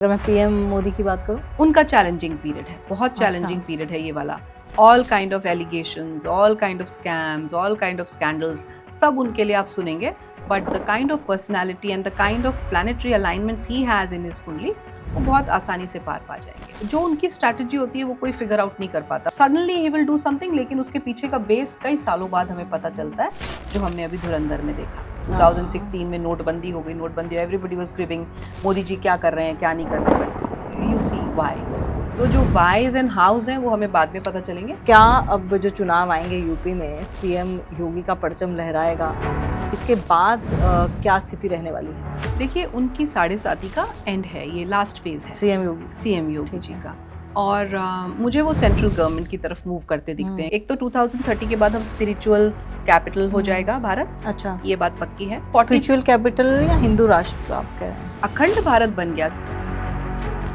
अगर मैं पीएम मोदी की बात करूं, उनका चैलेंजिंग पीरियड है, बहुत चैलेंजिंग पीरियड है ये वाला। All kind of allegations, all kind of scams, all kind of scandals, सब उनके लिए आप सुनेंगे। But the kind of personality and the kind of planetary alignments he has in his कुंडली, वो बहुत आसानी से पार पा जाएंगे। जो उनकी स्ट्रैटेजी होती है वो कोई फिगर आउट नहीं कर पाता। Suddenly he will do something, लेकिन उसके पीछे का बेस कई सालों बाद हमें पता चलता है, जो हमने अभी धुरंधर में देखा। 2016 में नोटबंदी हो गई, नोटबंदी everybody was cribbing Modi ji क्या कर रहे हैं, क्या नहीं कर रहे हैं, बट यू सी वाई। तो जो वाइज एंड हाउस हैं वो हमें बाद में पता चलेंगे। क्या अब जो चुनाव आएंगे यूपी में सीएम योगी का परचम लहराएगा? इसके बाद क्या स्थिति रहने वाली है? देखिए, उनकी 7.5 का एंड है, ये लास्ट फेज है सीएम योगी जी का। और मुझे वो सेंट्रल गवर्नमेंट की तरफ मूव करते दिखते हैं। एक तो 2030 के बाद हम स्पिरिचुअल कैपिटल हो जाएगा भारत। अच्छा, ये बात पक्की है। स्पिरिचुअल कैपिटल या हिंदू राष्ट्र आप कह रहे हैं? अखंड भारत बन गया।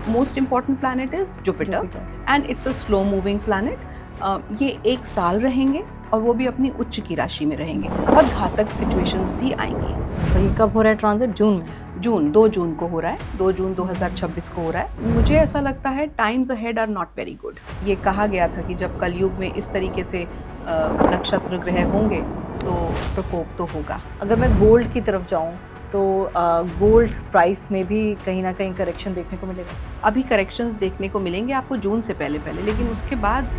Most important planet is Jupiter and it's a slow moving planet. ये 1 साल रहेंगे और वो भी अपनी उच्च की राशि में रहेंगे। बहुत घातक सिचुएशंस भी आएंगी। और ये कब हो रहा है ट्रांजिट? जून में? 2 जून को हो रहा है, 2 जून 2026 को हो रहा है। मुझे ऐसा लगता है times ahead are not very good. ये कहा गया था कि जब कलयुग में इस तरीके से नक्षत्र ग्रह होंगे तो प्रकोप तो होगा। अगर मैं गोल्ड की तरफ जाऊं तो गोल्ड प्राइस में भी कहीं ना कहीं करेक्शन देखने को मिलेगा? अभी करेक्शंस देखने को मिलेंगे आपको जून से पहले पहले, लेकिन उसके बाद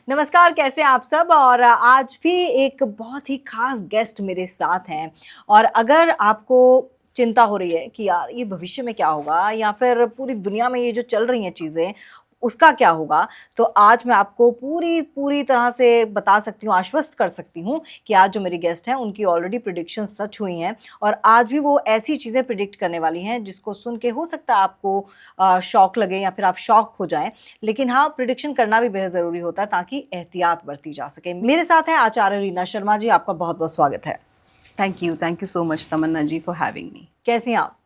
नमस्कार, कैसे हैं आप सब? और आज भी एक बहुत ही खास गेस्ट मेरे साथ हैं। और अगर आपको चिंता हो रही है कि यार ये भविष्य में क्या होगा या फिर पूरी दुनिया में ये जो चल रही हैं चीज़ें उसका क्या होगा, तो आज मैं आपको पूरी पूरी तरह से बता सकती हूँ, आश्वस्त कर सकती हूँ कि आज जो मेरी गेस्ट हैं उनकी ऑलरेडी प्रिडिक्शन सच हुई हैं। और आज भी वो ऐसी चीज़ें प्रिडिक्ट करने वाली हैं जिसको सुन के हो सकता है आपको शौक लगे या फिर आप शौक हो जाएं। लेकिन हाँ, प्रिडिक्शन करना भी बेहद ज़रूरी होता है ताकि एहतियात बरती जा सके। मेरे साथ हैं आचार्य रीना शर्मा जी, आपका बहुत बहुत स्वागत है। Thank you so much Tamanna ji for having me. कैसी हैं आप?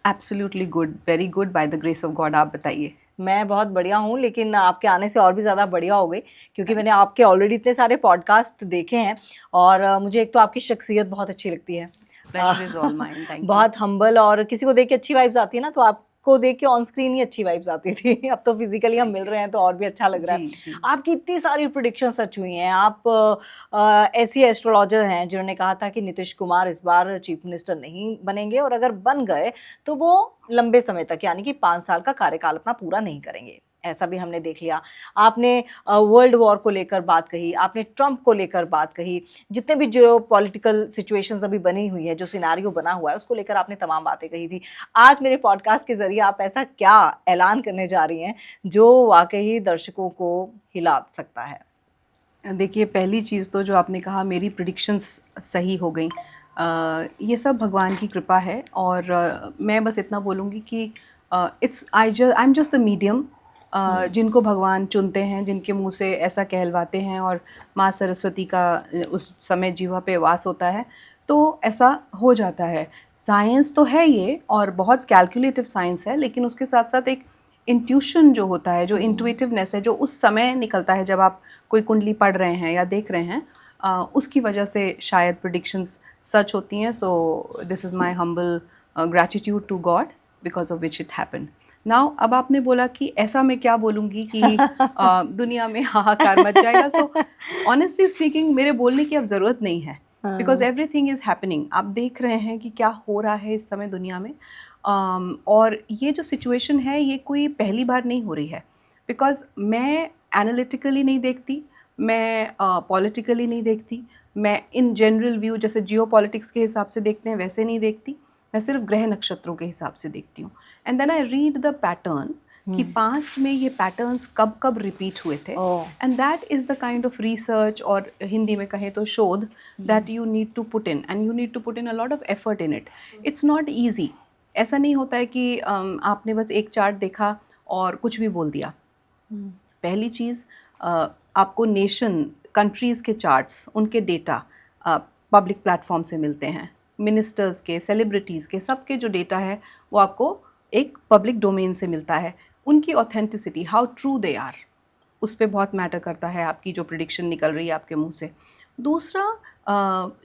Absolutely good, very good, by the grace of God. आप बताइए। मैं बहुत बढ़िया हूँ, लेकिन आपके आने से और भी ज़्यादा बढ़िया हो गई, क्योंकि मैंने आपके ऑलरेडी इतने सारे पॉडकास्ट देखे हैं। और मुझे एक तो आपकी शख्सियत बहुत अच्छी लगती है। Pleasure is all mine, thank you. बहुत हम्बल, और किसी को देख के अच्छी वाइब्स आती है ना, तो आपको देख के ऑन स्क्रीन ही अच्छी वाइब्स आती थी। अब तो फिजिकली हम मिल रहे हैं तो और भी अच्छा लग रहा है। जी। आपकी इतनी सारी प्रेडिक्शन सच हुई हैं। आप ऐसी एस्ट्रोलॉजर हैं जिन्होंने कहा था कि नीतीश कुमार इस बार चीफ मिनिस्टर नहीं बनेंगे, और अगर बन गए तो वो लंबे समय तक यानी कि 5 साल का कार्यकाल अपना पूरा नहीं करेंगे। ऐसा भी हमने देख लिया। आपने वर्ल्ड वॉर को लेकर बात कही, आपने ट्रंप को लेकर बात कही, जितने भी जो पॉलिटिकल सिचुएशंस अभी बनी हुई है, जो सिनारियो बना हुआ है, उसको लेकर आपने तमाम बातें कही थी। आज मेरे पॉडकास्ट के जरिए आप ऐसा क्या ऐलान करने जा रही हैं जो वाकई दर्शकों को हिला सकता है? देखिए, पहली चीज़ तो जो आपने कहा मेरी प्रिडिक्शंस सही हो गई, ये सब भगवान की कृपा है। और मैं बस इतना बोलूँगी कि आई एम जस्ट द मीडियम जिनको भगवान चुनते हैं, जिनके मुंह से ऐसा कहलवाते हैं और माँ सरस्वती का उस समय जीवा पे वास होता है, तो ऐसा हो जाता है। साइंस तो है ये, और बहुत कैलकुलेटिव साइंस है, लेकिन उसके साथ साथ एक इंट्यूशन जो होता है, जो इंट्यूटिवनेस है, जो उस समय निकलता है जब आप कोई कुंडली पढ़ रहे हैं या देख रहे हैं, उसकी वजह से शायद प्रिडिक्शंस सच होती हैं। So this is my humble gratitude to God because of which it happened. Now, अब आपने बोला कि ऐसा मैं क्या बोलूँगी कि दुनिया में हाहाकार मच जाएगा। सो ऑनेस्टली स्पीकिंग, मेरे बोलने की अब ज़रूरत नहीं है, बिकॉज एवरीथिंग इज़ हैपनिंग। आप देख रहे हैं कि क्या हो रहा है इस समय दुनिया में। और ये जो सिचुएशन है ये कोई पहली बार नहीं हो रही है, बिकॉज मैं एनालिटिकली नहीं देखती, मैं पॉलिटिकली नहीं देखती, मैं इन जनरल व्यू जैसे जियो पॉलिटिक्स के हिसाब से देखते हैं वैसे नहीं देखती, मैं सिर्फ ग्रह नक्षत्रों के हिसाब से देखती हूँ। And then I read the pattern कि पास्ट में ये पैटर्न्स कब कब रिपीट हुए थे, and that is the kind of research, और हिंदी में कहें तो शोध, that you need to put in, and you need to put in a lot of effort in it. It's not easy. ऐसा नहीं होता है कि आपने बस एक चार्ट देखा और कुछ भी बोल दिया। पहली चीज़, आपको नेशन कंट्रीज़ के चार्ट्स, उनके डेटा पब्लिक प्लेटफॉर्म से मिलते हैं, मिनिस्टर्स के, सेलिब्रिटीज़ के, सबके जो डेटा है वो आपको एक पब्लिक डोमेन से मिलता है। उनकी authenticity, how true they are, उस पे बहुत मैटर करता है आपकी जो प्रिडिक्शन निकल रही है आपके मुंह से। दूसरा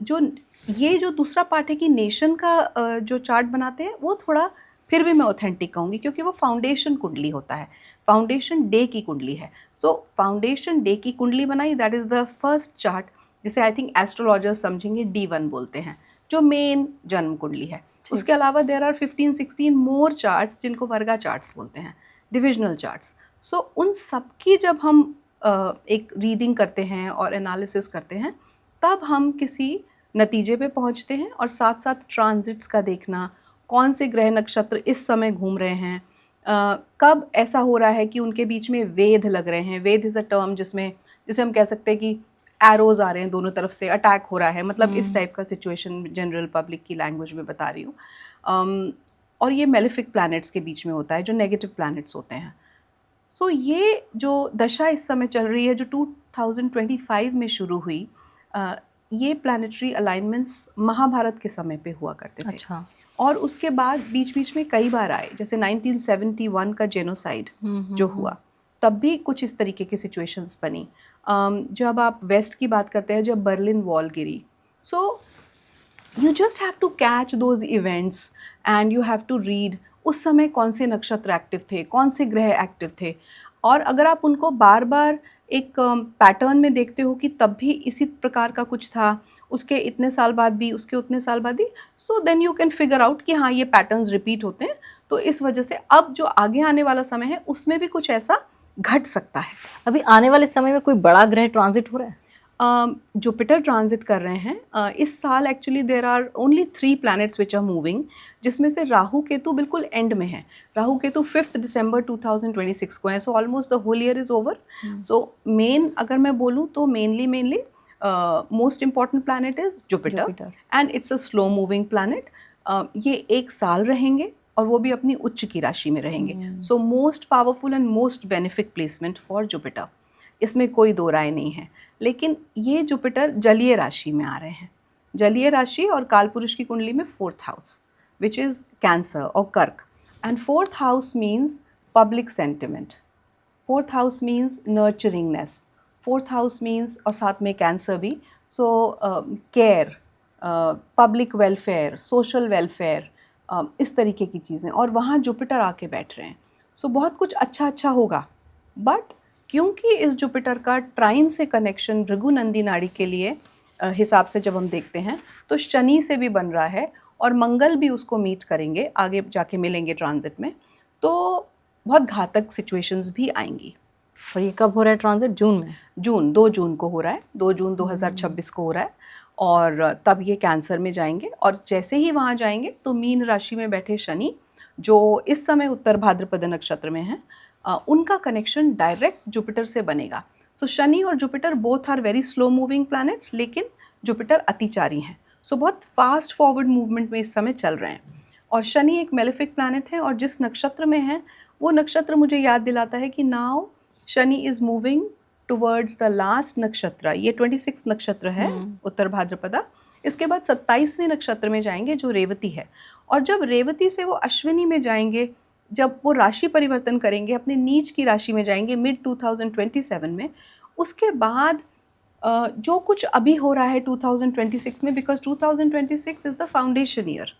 जो ये जो दूसरा पार्ट है कि नेशन का जो चार्ट बनाते हैं वो थोड़ा फिर भी मैं ऑथेंटिक कहूँगी, क्योंकि वो फाउंडेशन कुंडली होता है, फाउंडेशन डे की कुंडली है। सो फाउंडेशन डे की कुंडली बनाई, that is the first chart, जिसे आई थिंक एस्ट्रोलॉजर्स समझेंगे D1 बोलते हैं, जो मेन जन्म कुंडली है। उसके अलावा देर आर 15-16 मोर चार्ट्स जिनको वर्गा चार्ट्स बोलते हैं, डिविजनल चार्ट्स। सो उन सब की जब हम एक रीडिंग करते हैं और एनालिसिस करते हैं, तब हम किसी नतीजे पे पहुंचते हैं। और साथ साथ ट्रांजिट्स का देखना, कौन से ग्रह नक्षत्र इस समय घूम रहे हैं, कब ऐसा हो रहा है कि उनके बीच में वेध लग रहे हैं। वेध इज़ अ टर्म जिसमें, जिसे हम कह सकते हैं कि एरोज आ रहे हैं दोनों तरफ से, अटैक हो रहा है, मतलब इस टाइप का सिचुएशन जनरल पब्लिक की लैंग्वेज में बता रही हूँ। और ये मेलेफिक प्लैनेट्स के बीच में होता है, जो नेगेटिव प्लैनेट्स होते हैं। सो ये जो दशा इस समय चल रही है, जो 2025 में शुरू हुई, ये प्लैनेटरी अलाइनमेंट्स महाभारत के समय पे हुआ करते थे। अच्छा। और उसके बाद बीच बीच में कई बार आए, जैसे 1971 का जेनोसाइड जो हुआ, तब भी कुछ इस तरीके की सिचुएशंस बनी। जब आप वेस्ट की बात करते हैं, जब बर्लिन वॉल गिरी, so you just have to catch those events and you have to read उस समय कौन से नक्षत्र एक्टिव थे, कौन से ग्रह एक्टिव थे। और अगर आप उनको बार बार एक पैटर्न में देखते हो कि तब भी इसी प्रकार का कुछ था, उसके इतने साल बाद भी, उसके उतने साल बाद भी, so then you can figure out कि हाँ, ये पैटर्न्स रिपीट होते हैं। तो इस वजह से अब जो आगे आने वाला समय है उसमें भी कुछ ऐसा घट सकता है। अभी आने वाले समय में कोई बड़ा ग्रह ट्रांजिट हो रहा है? जुपिटर ट्रांजिट कर रहे हैं इस साल। Actually there are only 3 planets which are moving, जिसमें से राहु केतु बिल्कुल एंड में है। राहु केतु 5 दिसंबर 2026 को है, so almost the whole year is over. So main अगर मैं बोलूँ तो mainly most important planet is Jupiter, and it's a slow moving planet. ये 1 साल रहेंगे और वो भी अपनी उच्च की राशि में रहेंगे। So most powerful and most benefic placement for Jupiter, इसमें कोई दो राय नहीं है। लेकिन ये जुपिटर जलीय राशि में आ रहे हैं, जलीय राशि और कालपुरुष की कुंडली में 4th house, which is cancer और कर्क। And 4th house means public sentiment, 4th house means nurturingness, 4th house means, और साथ में कैंसर भी, so care, public welfare, social welfare, इस तरीके की चीज़ें। और वहाँ जुपिटर आके बैठ रहे हैं, सो बहुत कुछ अच्छा अच्छा होगा। बट क्योंकि इस जुपिटर का ट्राइन से कनेक्शन भृगुनंदी नाड़ी के लिए हिसाब से जब हम देखते हैं, तो शनि से भी बन रहा है और मंगल भी उसको मीट करेंगे, आगे जाके मिलेंगे ट्रांजिट में, तो बहुत घातक सिचुएशंस भी आएंगी। और ये कब हो रहा है ट्रांजिट? जून में? 2 जून को हो रहा है, 2 जून 2026 को हो रहा है। और तब ये कैंसर में जाएंगे, और जैसे ही वहाँ जाएंगे तो मीन राशि में बैठे शनि, जो इस समय उत्तर भाद्रपद नक्षत्र में है, उनका कनेक्शन डायरेक्ट जुपिटर से बनेगा। सो शनि और Jupiter both are very slow moving planets, लेकिन जुपिटर अतिचारी हैं, सो बहुत फास्ट फॉरवर्ड मूवमेंट में इस समय चल रहे हैं। और शनि एक मेलेफिक प्लैनेट है, और जिस नक्षत्र में है वो नक्षत्र मुझे याद दिलाता है कि now Shani is moving towards the last नक्षत्र। ये 26 नक्षत्र है उत्तर भाद्रपदा। इसके बाद 27वें नक्षत्र में जाएंगे, जो रेवती है। और जब रेवती से वो अश्विनी में जाएंगे, जब वो राशि परिवर्तन करेंगे, अपने नीच की राशि में जाएंगे मिड 2027 में, उसके बाद जो कुछ अभी हो रहा है 2026 में, because 2026 is the foundation year,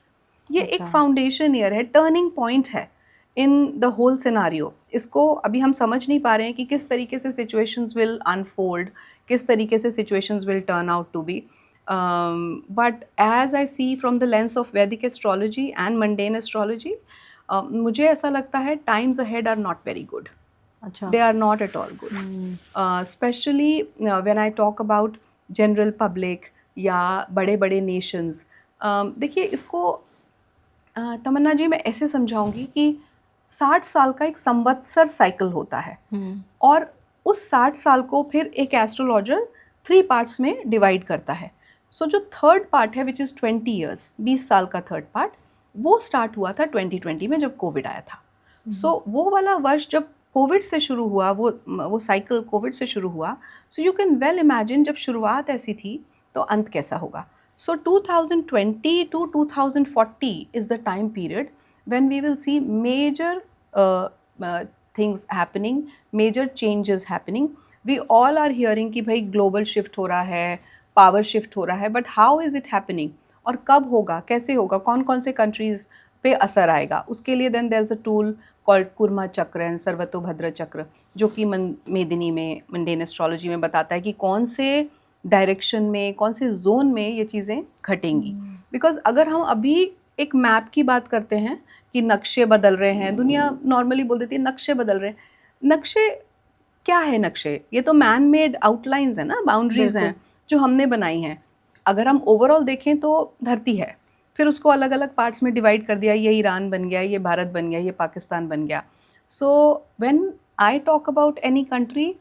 ये एक फाउंडेशन ईयर है, टर्निंग पॉइंट है इन द होल सिनारियो। इसको अभी हम समझ नहीं पा रहे हैं कि किस तरीके से सिचुएशंस विल अनफोल्ड, किस तरीके से situations will turn out to be. But as I see from the lens of Vedic astrology and mundane astrology, मुझे ऐसा लगता है times ahead are not very good. अच्छा। They are not at all good. Especially when I talk about general public या बड़े बड़े nations. देखिए इसको तमन्ना जी मैं ऐसे समझाऊंगी कि 60 साल का एक संवत्सर साइकिल होता है, और उस 60 साल को फिर एक एस्ट्रोलॉजर 3 पार्ट्स में डिवाइड करता है। सो जो थर्ड पार्ट है विच इज़ 20 ईयर्स, 20 साल का थर्ड पार्ट, वो स्टार्ट हुआ था 2020 में जब कोविड आया था। सो वो वाला वर्ष जब कोविड से शुरू हुआ, वो साइकिल कोविड से शुरू हुआ, so you can well imagine जब शुरुआत ऐसी थी तो अंत कैसा होगा। सो 2020 to 2040 is the time period when we will see major things happening, major changes happening. We all are hearing कि भाई global shift हो रहा है, power shift हो रहा है, but how is it happening? और कब होगा, कैसे होगा, कौन कौन से countries पे असर आएगा, उसके लिए then there's a tool called kurma चक्र एंड सर्वतोभद्र चक्र, जो कि मेदिनी में, मंडेन एस्ट्रोलॉजी में बताता है कि कौन से डायरेक्शन में, कौन से जोन में ये चीज़ें घटेंगी. बिकॉज अगर हम अभी एक मैप की बात करते हैं कि नक्शे बदल रहे हैं, दुनिया नॉर्मली बोल देती है नक्शे बदल रहे हैं. नक्शे क्या है? नक्शे ये तो मैन मेड आउटलाइंस है ना, बाउंड्रीज हैं जो हमने बनाई हैं. अगर हम ओवरऑल देखें तो धरती है, फिर उसको अलग अलग पार्ट्स में डिवाइड कर दिया, ये ईरान बन गया, ये भारत बन गया, ये पाकिस्तान बन गया. So when I talk about any country,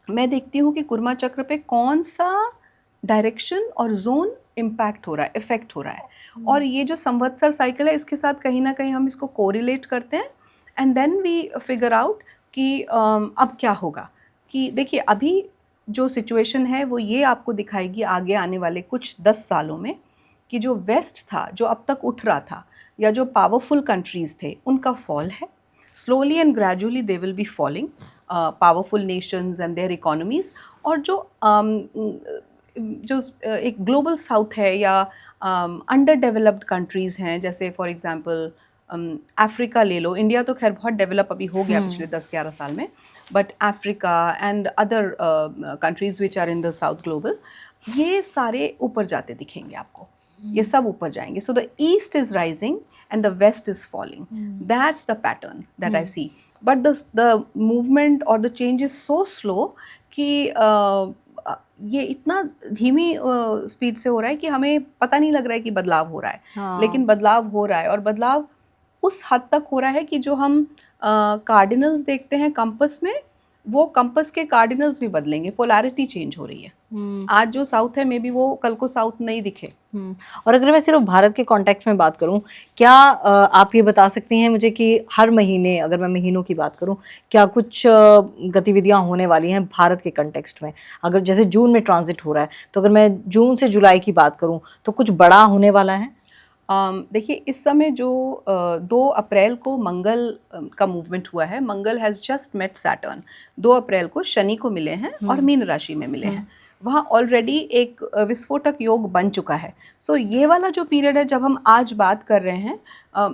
मैं देखती हूँ कि कुर्मा चक्र पे कौन सा डायरेक्शन और जोन इम्पैक्ट हो रहा है, इफेक्ट हो रहा है. और ये जो संवत्सर साइकिल है, इसके साथ कहीं ना कहीं हम इसको कोरिलेट करते हैं and then we figure out कि अब क्या होगा. कि देखिए अभी जो सिचुएशन है वो ये आपको दिखाएगी आगे आने वाले कुछ 10 सालों में कि जो वेस्ट था, जो अब तक उठ रहा था, या जो पावरफुल कंट्रीज़ थे, उनका फॉल है. Slowly and gradually they will be falling, powerful nations and their economies. और जो एक ग्लोबल साउथ है या अंडर डेवलप्ड कंट्रीज़ हैं, जैसे फॉर एग्जांपल अफ्रीका ले लो. इंडिया तो खैर बहुत डेवलप अभी हो गया पिछले 10-11 साल में, but Africa and other countries which are in the south global, ये सारे ऊपर जाते दिखेंगे आपको. ये सब ऊपर जाएंगे. So the east is rising and the west is falling. That's the pattern that I see. But the movement or the change is so slow कि ये इतना धीमी स्पीड से हो रहा है कि हमें पता नहीं लग रहा है कि बदलाव हो रहा है. हाँ. लेकिन बदलाव हो रहा है, और बदलाव उस हद तक हो रहा है कि जो हम कार्डिनल्स देखते हैं कंपस में, वो कंपस के कार्डिनल्स भी बदलेंगे. पोलैरिटी चेंज हो रही है. आज जो साउथ है मे बी वो कल को साउथ नहीं दिखे. और अगर मैं सिर्फ भारत के कॉन्टेक्स्ट में बात करूं, क्या आप ये बता सकती हैं मुझे कि हर महीने, अगर मैं महीनों की बात करूं, क्या कुछ गतिविधियां होने वाली हैं भारत के कॉन्टेक्स्ट में? अगर जैसे जून में ट्रांजिट हो रहा है, तो अगर मैं जून से जुलाई की बात करूं तो कुछ बड़ा होने वाला है? देखिए इस समय जो 2 अप्रैल को मंगल का मूवमेंट हुआ है, मंगल हैज़ जस्ट मेट सैटर्न. 2 अप्रैल को शनि को मिले हैं और मीन राशि में मिले हैं. वहाँ ऑलरेडी एक विस्फोटक योग बन चुका है. सो ये वाला जो पीरियड है जब हम आज बात कर रहे हैं,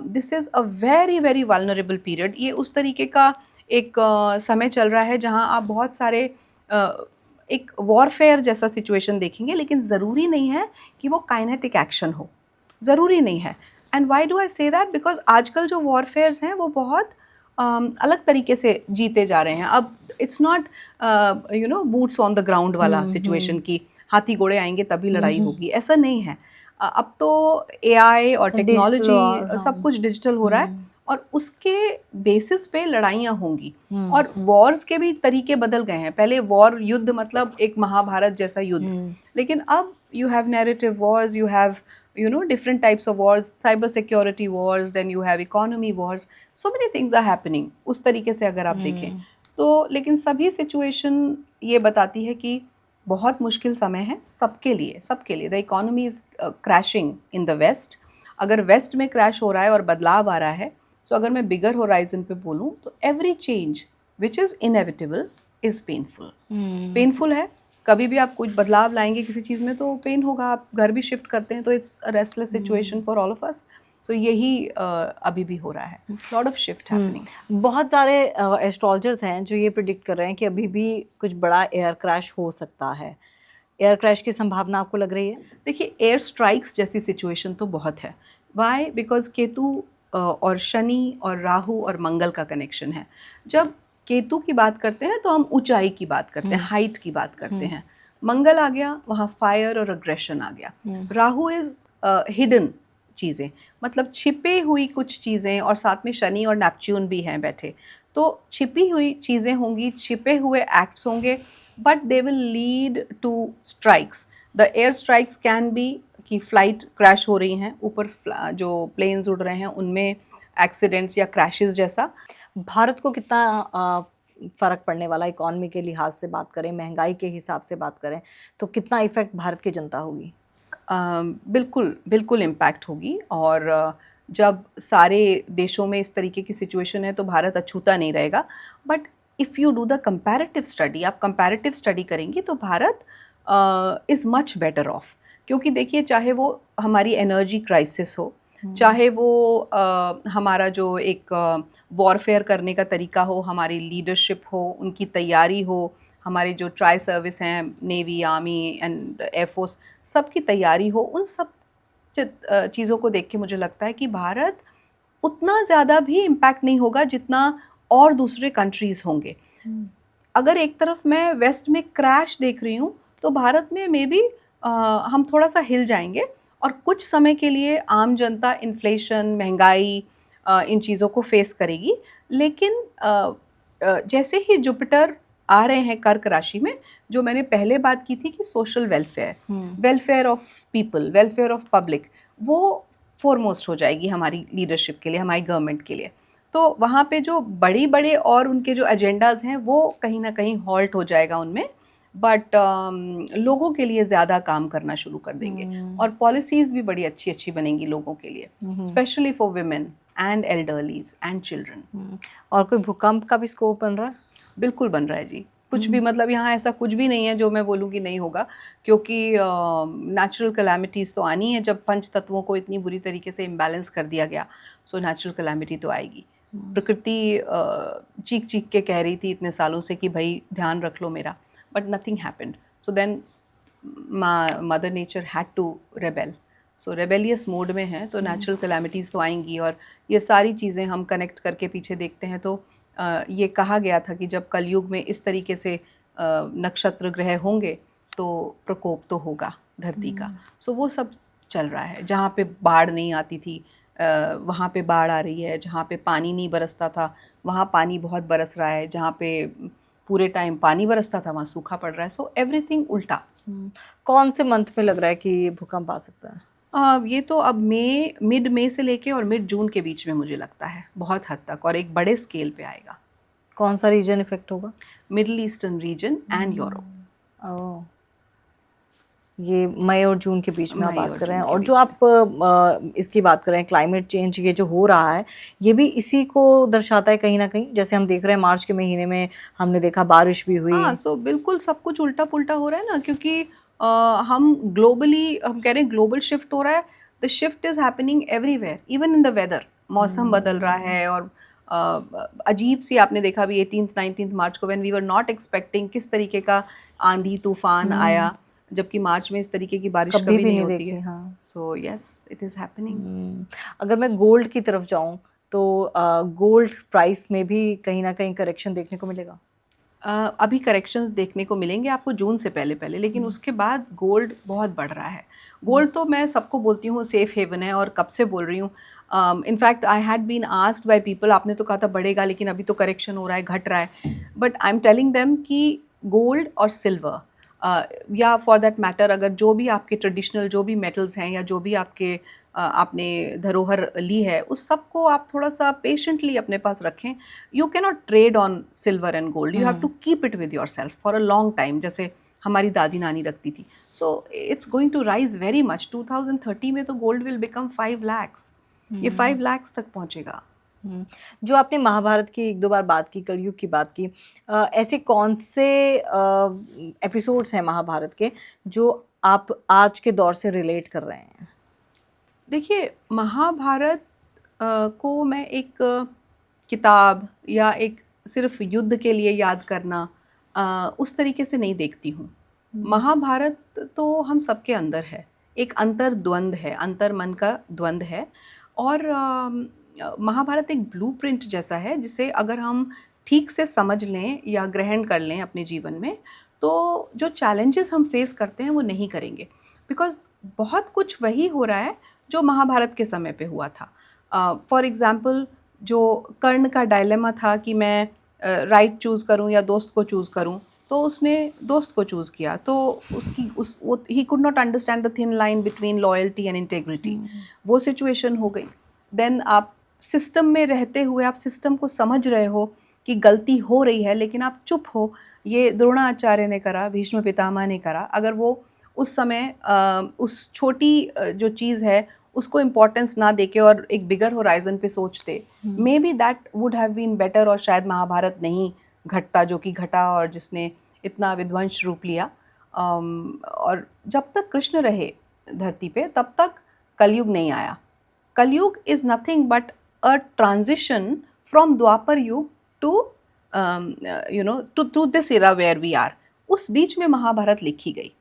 this is a very very vulnerable period. ये उस तरीके का एक समय चल रहा है जहाँ आप बहुत सारे एक वॉरफेयर जैसा सिचुएशन देखेंगे, लेकिन ज़रूरी नहीं है कि वो काइनेटिक एक्शन हो, ज़रूरी नहीं है. And why do I say that? Because आजकल जो वॉरफेयर्स हैं वो बहुत अलग तरीके से जीते जा रहे हैं. अब it's not boots on the ground वाला सिचुएशन की हाथी घोड़े आएंगे तभी लड़ाई होगी, ऐसा नहीं है. अब तो AI और टेक्नोलॉजी सब कुछ डिजिटल हो रहा है, और उसके बेसिस पे लड़ाइयाँ होंगी. और वॉर्स के भी तरीके बदल गए हैं. पहले वॉर, युद्ध मतलब एक महाभारत जैसा युद्ध, लेकिन अब you have narrative Wars, you have different types of wars, cyber security wars, then you have economy wars, so many things are happening. उस तरीके से अगर आप देखें तो, लेकिन सभी सिचुएशन ये बताती है कि बहुत मुश्किल समय है सबके लिए, सबके लिए. The economy is crashing in the west. अगर वेस्ट में क्रैश हो रहा है और बदलाव आ रहा है, सो अगर मैं बिगर होराइजन पे बोलूँ तो every change which is inevitable is painful. Painful है. कभी भी आप कुछ बदलाव लाएंगे किसी चीज़ में तो पेन होगा. आप घर भी शिफ्ट करते हैं तो it's a restless situation for all of us. So यही अभी भी हो रहा है. Lot of shift happening. बहुत सारे एस्ट्रोलॉजर्स हैं जो ये प्रिडिक्ट कर रहे हैं कि अभी भी कुछ बड़ा एयर क्रैश हो सकता है. एयर क्रैश की संभावना आपको लग रही है? देखिए एयर स्ट्राइक्स जैसी सिचुएशन तो बहुत है. वाई? बिकॉज केतु और शनि और राहु और मंगल का कनेक्शन है. जब केतु की बात करते हैं तो हम ऊंचाई की बात करते हैं, हाइट की बात करते हैं. मंगल आ गया, वहाँ फायर और अग्रेशन आ गया. राहु इज हिडन चीज़ें, मतलब छिपे हुई कुछ चीज़ें, और साथ में शनि और नेपच्यून भी हैं बैठे. तो छिपी हुई चीज़ें होंगी, छिपे हुए एक्ट्स होंगे, but they will lead to strikes. The air strikes can be कि फ्लाइट क्रैश हो रही हैं, ऊपर जो प्लेन्स उड़ रहे हैं उनमें एक्सीडेंट्स या क्रैशेस जैसा. भारत को कितना फ़र्क पड़ने वाला, इकॉनमी के लिहाज से बात करें, महंगाई के हिसाब से बात करें, तो कितना इफ़ेक्ट भारत की जनता होगी? बिल्कुल बिल्कुल इम्पैक्ट होगी. और जब सारे देशों में इस तरीके की सिचुएशन है तो भारत अछूता नहीं रहेगा। But if you do the comparative study, आप कंपैरेटिव स्टडी करेंगी तो Bharat is much better of. क्योंकि देखिए, चाहे वो हमारी एनर्जी क्राइसिस हो, चाहे वो हमारा जो एक वॉरफेयर करने का तरीका हो, हमारी लीडरशिप हो, उनकी तैयारी हो, हमारे जो ट्राई सर्विस हैं, नेवी, आर्मी एंड एयरफोर्स, सबकी तैयारी हो, उन सब चीज़ों को देख के मुझे लगता है कि भारत उतना ज़्यादा भी इम्पैक्ट नहीं होगा जितना और दूसरे कंट्रीज़ होंगे। अगर एक तरफ मैं वेस्ट में क्रैश देख रही हूँ तो भारत में मे बी हम थोड़ा सा हिल जाएंगे और कुछ समय के लिए आम जनता इन्फ्लेशन, महंगाई, इन चीज़ों को फेस करेगी। लेकिन जैसे ही जुपिटर आ रहे हैं कर्क राशि में, जो मैंने पहले बात की थी कि social welfare, welfare of people, welfare of public, वो फोरमोस्ट हो जाएगी हमारी लीडरशिप के लिए, हमारी गवर्नमेंट के लिए। तो वहाँ पे जो बड़ी बड़े और उनके जो एजेंडाज़ हैं वो कहीं ना कहीं हॉल्ट हो जाएगा उनमें, बट लोगों के लिए ज़्यादा काम करना शुरू कर देंगे और पॉलिसीज़ भी बड़ी अच्छी अच्छी बनेंगी लोगों के लिए, specially for women and elderlies and children. और कोई भूकंप का भी स्कोप बन रहा है? बिल्कुल बन रहा है जी। कुछ भी, मतलब यहाँ ऐसा कुछ भी नहीं है जो मैं बोलूँ कि नहीं होगा, क्योंकि नेचुरल कैलामिटीज़ तो आनी है। जब पंच तत्वों को इतनी बुरी तरीके से इम्बैलेंस कर दिया गया, सो नेचुरल कैलामिटी तो आएगी। प्रकृति चीख चीख के कह रही थी इतने सालों से कि भाई ध्यान रख लो मेरा, but nothing happened. So then mother nature had to rebel. So rebellious mode में है तो नेचुरल कैलामिटीज़ तो आएंगी। और ये सारी चीज़ें हम कनेक्ट करके पीछे देखते हैं तो ये कहा गया था कि जब कलयुग में इस तरीके से नक्षत्र ग्रह होंगे तो प्रकोप तो होगा धरती का। सो वो सब चल रहा है। जहाँ पे बाढ़ नहीं आती थी वहाँ पे बाढ़ आ रही है, जहाँ पे पानी नहीं बरसता था वहाँ पानी बहुत बरस रहा है, जहाँ पे पूरे टाइम पानी बरसता था वहाँ सूखा पड़ रहा है। सो एवरीथिंग उल्टा। कौन से मंथ में लग रहा है कि ये भूकंप आ सकता है? ये तो अब मिड मई से लेके और मिड जून के बीच में मुझे लगता है बहुत हद तक, और एक बड़े स्केल पे आएगा। कौन सा रीजन इफेक्ट होगा? Middle eastern region and Europe. Oh, ये मई और जून के बीच में आप मई बात और कर रहे हैं। जून के और बीच जो आप इसकी बात कर रहे हैं, क्लाइमेट चेंज ये जो हो रहा है, ये भी इसी को दर्शाता है कहीं ना कहीं। जैसे हम देख रहे हैं मार्च के महीने में हमने देखा बारिश भी हुई। हाँ, सो बिल्कुल सब कुछ उल्टा पुल्टा हो रहा है ना, क्योंकि हम ग्लोबली हम कह रहे हैं ग्लोबल शिफ्ट हो रहा है। The shift is happening everywhere, even in the weather. मौसम बदल रहा है और अजीब सी, आपने देखा भी 18th 19th मार्च को, when we were not expecting, किस तरीके का आंधी तूफान आया, जबकि मार्च में इस तरीके की बारिश कभी नहीं होती है। हाँ। So yes, it is happening. अगर मैं गोल्ड की तरफ जाऊं तो गोल्ड प्राइस में भी कहीं ना कहीं करेक्शन देखने को मिलेगा? अभी करेक्शंस देखने को मिलेंगे आपको जून से पहले पहले, लेकिन उसके बाद गोल्ड बहुत बढ़ रहा है। गोल्ड तो मैं सबको बोलती हूँ सेफ हेवन है, और कब से बोल रही हूँ। In fact I had been asked by people, आपने तो कहा था बढ़ेगा लेकिन अभी तो करेक्शन हो रहा है, घट रहा है। But I am telling them कि गोल्ड और सिल्वर, या फॉर दैट मैटर अगर जो भी आपके ट्रेडिशनल जो भी मेटल्स हैं, या जो भी आपके आपने धरोहर ली है, उस सब को आप थोड़ा सा पेशेंटली अपने पास रखें। You can not trade on silver and gold, you have to keep it with your self for a long time, जैसे हमारी दादी नानी रखती थी। So it's going to rise very much. 2030 में तो गोल्ड विल बिकम 5 लाख्स, ये 5 लाख्स तक पहुंचेगा। जो आपने महाभारत की एक दो बार बात की, कलयुग की बात की, ऐसे कौन से एपिसोड्स हैं महाभारत के जो आप आज के दौर से रिलेट कर रहे हैं? देखिए, महाभारत को मैं एक किताब या एक सिर्फ युद्ध के लिए याद करना उस तरीके से नहीं देखती हूँ। महाभारत तो हम सबके अंदर है, एक अंतर द्वंद है, अंतर मन का द्वंद है। और महाभारत एक ब्लूप्रिंट जैसा है, जिसे अगर हम ठीक से समझ लें या ग्रहण कर लें अपने जीवन में, तो जो चैलेंजेस हम फेस करते हैं वो नहीं करेंगे। बिकॉज बहुत कुछ वही हो रहा है जो महाभारत के समय पे हुआ था। फॉर एग्ज़ाम्पल, जो कर्ण का डायलेमा था कि मैं राइट चूज़ करूं या दोस्त को चूज़ करूं, तो उसने दोस्त को चूज़ किया। तो he could not understand the thin line between loyalty and integrity. वो सिचुएशन हो गई। देन आप सिस्टम में रहते हुए आप सिस्टम को समझ रहे हो कि गलती हो रही है, लेकिन आप चुप हो। ये द्रोणाचार्य ने करा, भीष्म पितामह ने करा। अगर वो उस समय उस छोटी जो चीज़ है उसको इम्पोर्टेंस ना देके और एक बिगर होराइजन पे सोचते, maybe that would have been better, और शायद महाभारत नहीं घटता जो कि घटा और जिसने इतना विध्वंस रूप लिया। और जब तक कृष्ण रहे धरती पे तब तक कलयुग नहीं आया। Kalyug is nothing but a transition from Dwapar Yug to to this era where we are. उस बीच में महाभारत लिखी गई।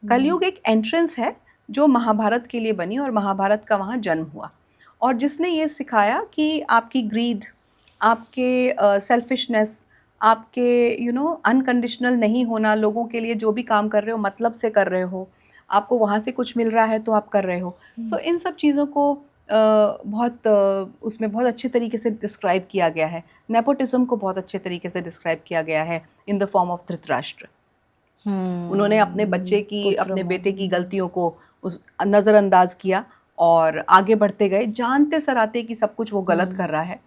कलयुग एक एंट्रेंस है जो महाभारत के लिए बनी और महाभारत का वहाँ जन्म हुआ, और जिसने ये सिखाया कि आपकी ग्रीड, आपके सेल्फिशनेस, आपके अनकंडीशनल नहीं होना, लोगों के लिए जो भी काम कर रहे हो मतलब से कर रहे हो, आपको वहाँ से कुछ मिल रहा है तो आप कर रहे हो। सो इन सब चीज़ों को उसमें बहुत अच्छे तरीके से डिस्क्राइब किया गया है। नेपोटिज्म को बहुत अच्छे तरीके से डिस्क्राइब किया गया है in the form of Dhritarashtra. उन्होंने अपने बच्चे की, अपने बेटे की गलतियों को उस नज़रअंदाज किया और आगे बढ़ते गए, जानते सराते कि सब कुछ वो गलत कर रहा है।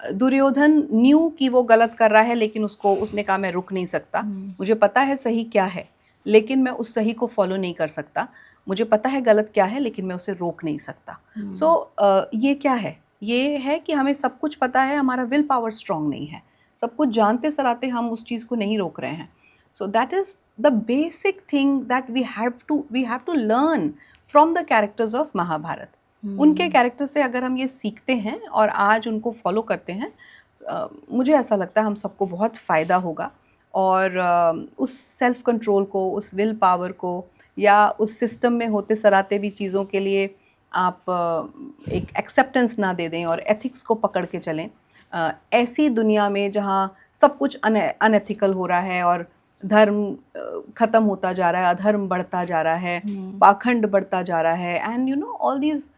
दुर्योधन न्यू कि वो गलत कर रहा है, लेकिन उसने कहा मैं रुक नहीं सकता, मुझे पता है सही क्या है लेकिन मैं उस सही को फॉलो नहीं कर सकता, मुझे पता है गलत क्या है लेकिन मैं उसे रोक नहीं सकता। सो ये क्या है? ये है कि हमें सब कुछ पता है, हमारा विल पावर स्ट्रांग नहीं है, सब कुछ जानते सराते हम उस चीज़ को नहीं रोक रहे हैं। So that is the basic thing that we have to learn from the characters of Mahabharat. उनके कैरेक्टर से अगर हम ये सीखते हैं और आज उनको फॉलो करते हैं, मुझे ऐसा लगता है हम सबको बहुत फ़ायदा होगा। और उस सेल्फ कंट्रोल को, उस विल पावर को, या उस सिस्टम में होते सराते भी चीज़ों के लिए आप एक एक्सेप्टेंस ना दे दें और एथिक्स को पकड़ के चलें। ऐसी दुनिया में जहाँ सब कुछ अनएथिकल हो रहा है और धर्म ख़त्म होता जा रहा है, अधर्म बढ़ता जा रहा है, पाखंड बढ़ता जा रहा है, एंड ऑल दीज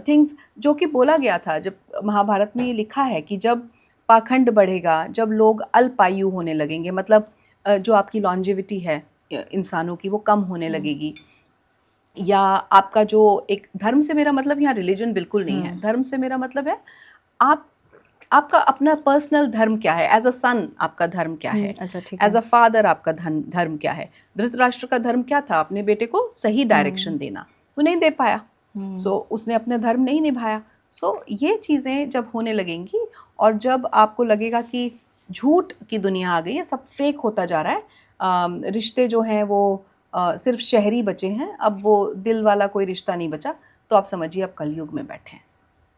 थिंग्स जो कि बोला गया था, जब महाभारत में ये लिखा है कि जब पाखंड बढ़ेगा, जब लोग अल्पायु होने लगेंगे, मतलब जो आपकी लॉन्जेविटी है इंसानों की वो कम होने लगेगी, या आपका जो एक, धर्म से मेरा मतलब यहाँ रिलीजन बिल्कुल नहीं है, धर्म से मेरा मतलब है आपका अपना पर्सनल धर्म क्या है, एज अ सन आपका धर्म क्या है, एज अ फादर आपका धर्म क्या है। धृतराष्ट्र का धर्म क्या था? अपने बेटे को सही डायरेक्शन देना, वो नहीं दे पाया, सो उसने अपना धर्म नहीं निभाया। सो ये चीज़ें जब होने लगेंगी और जब आपको लगेगा कि झूठ की दुनिया आ गई है, सब फेक होता जा रहा है, रिश्ते जो हैं वो सिर्फ शहरी बचे हैं, अब वो दिल वाला कोई रिश्ता नहीं बचा, तो आप समझिए आप कलयुग में बैठे हैं।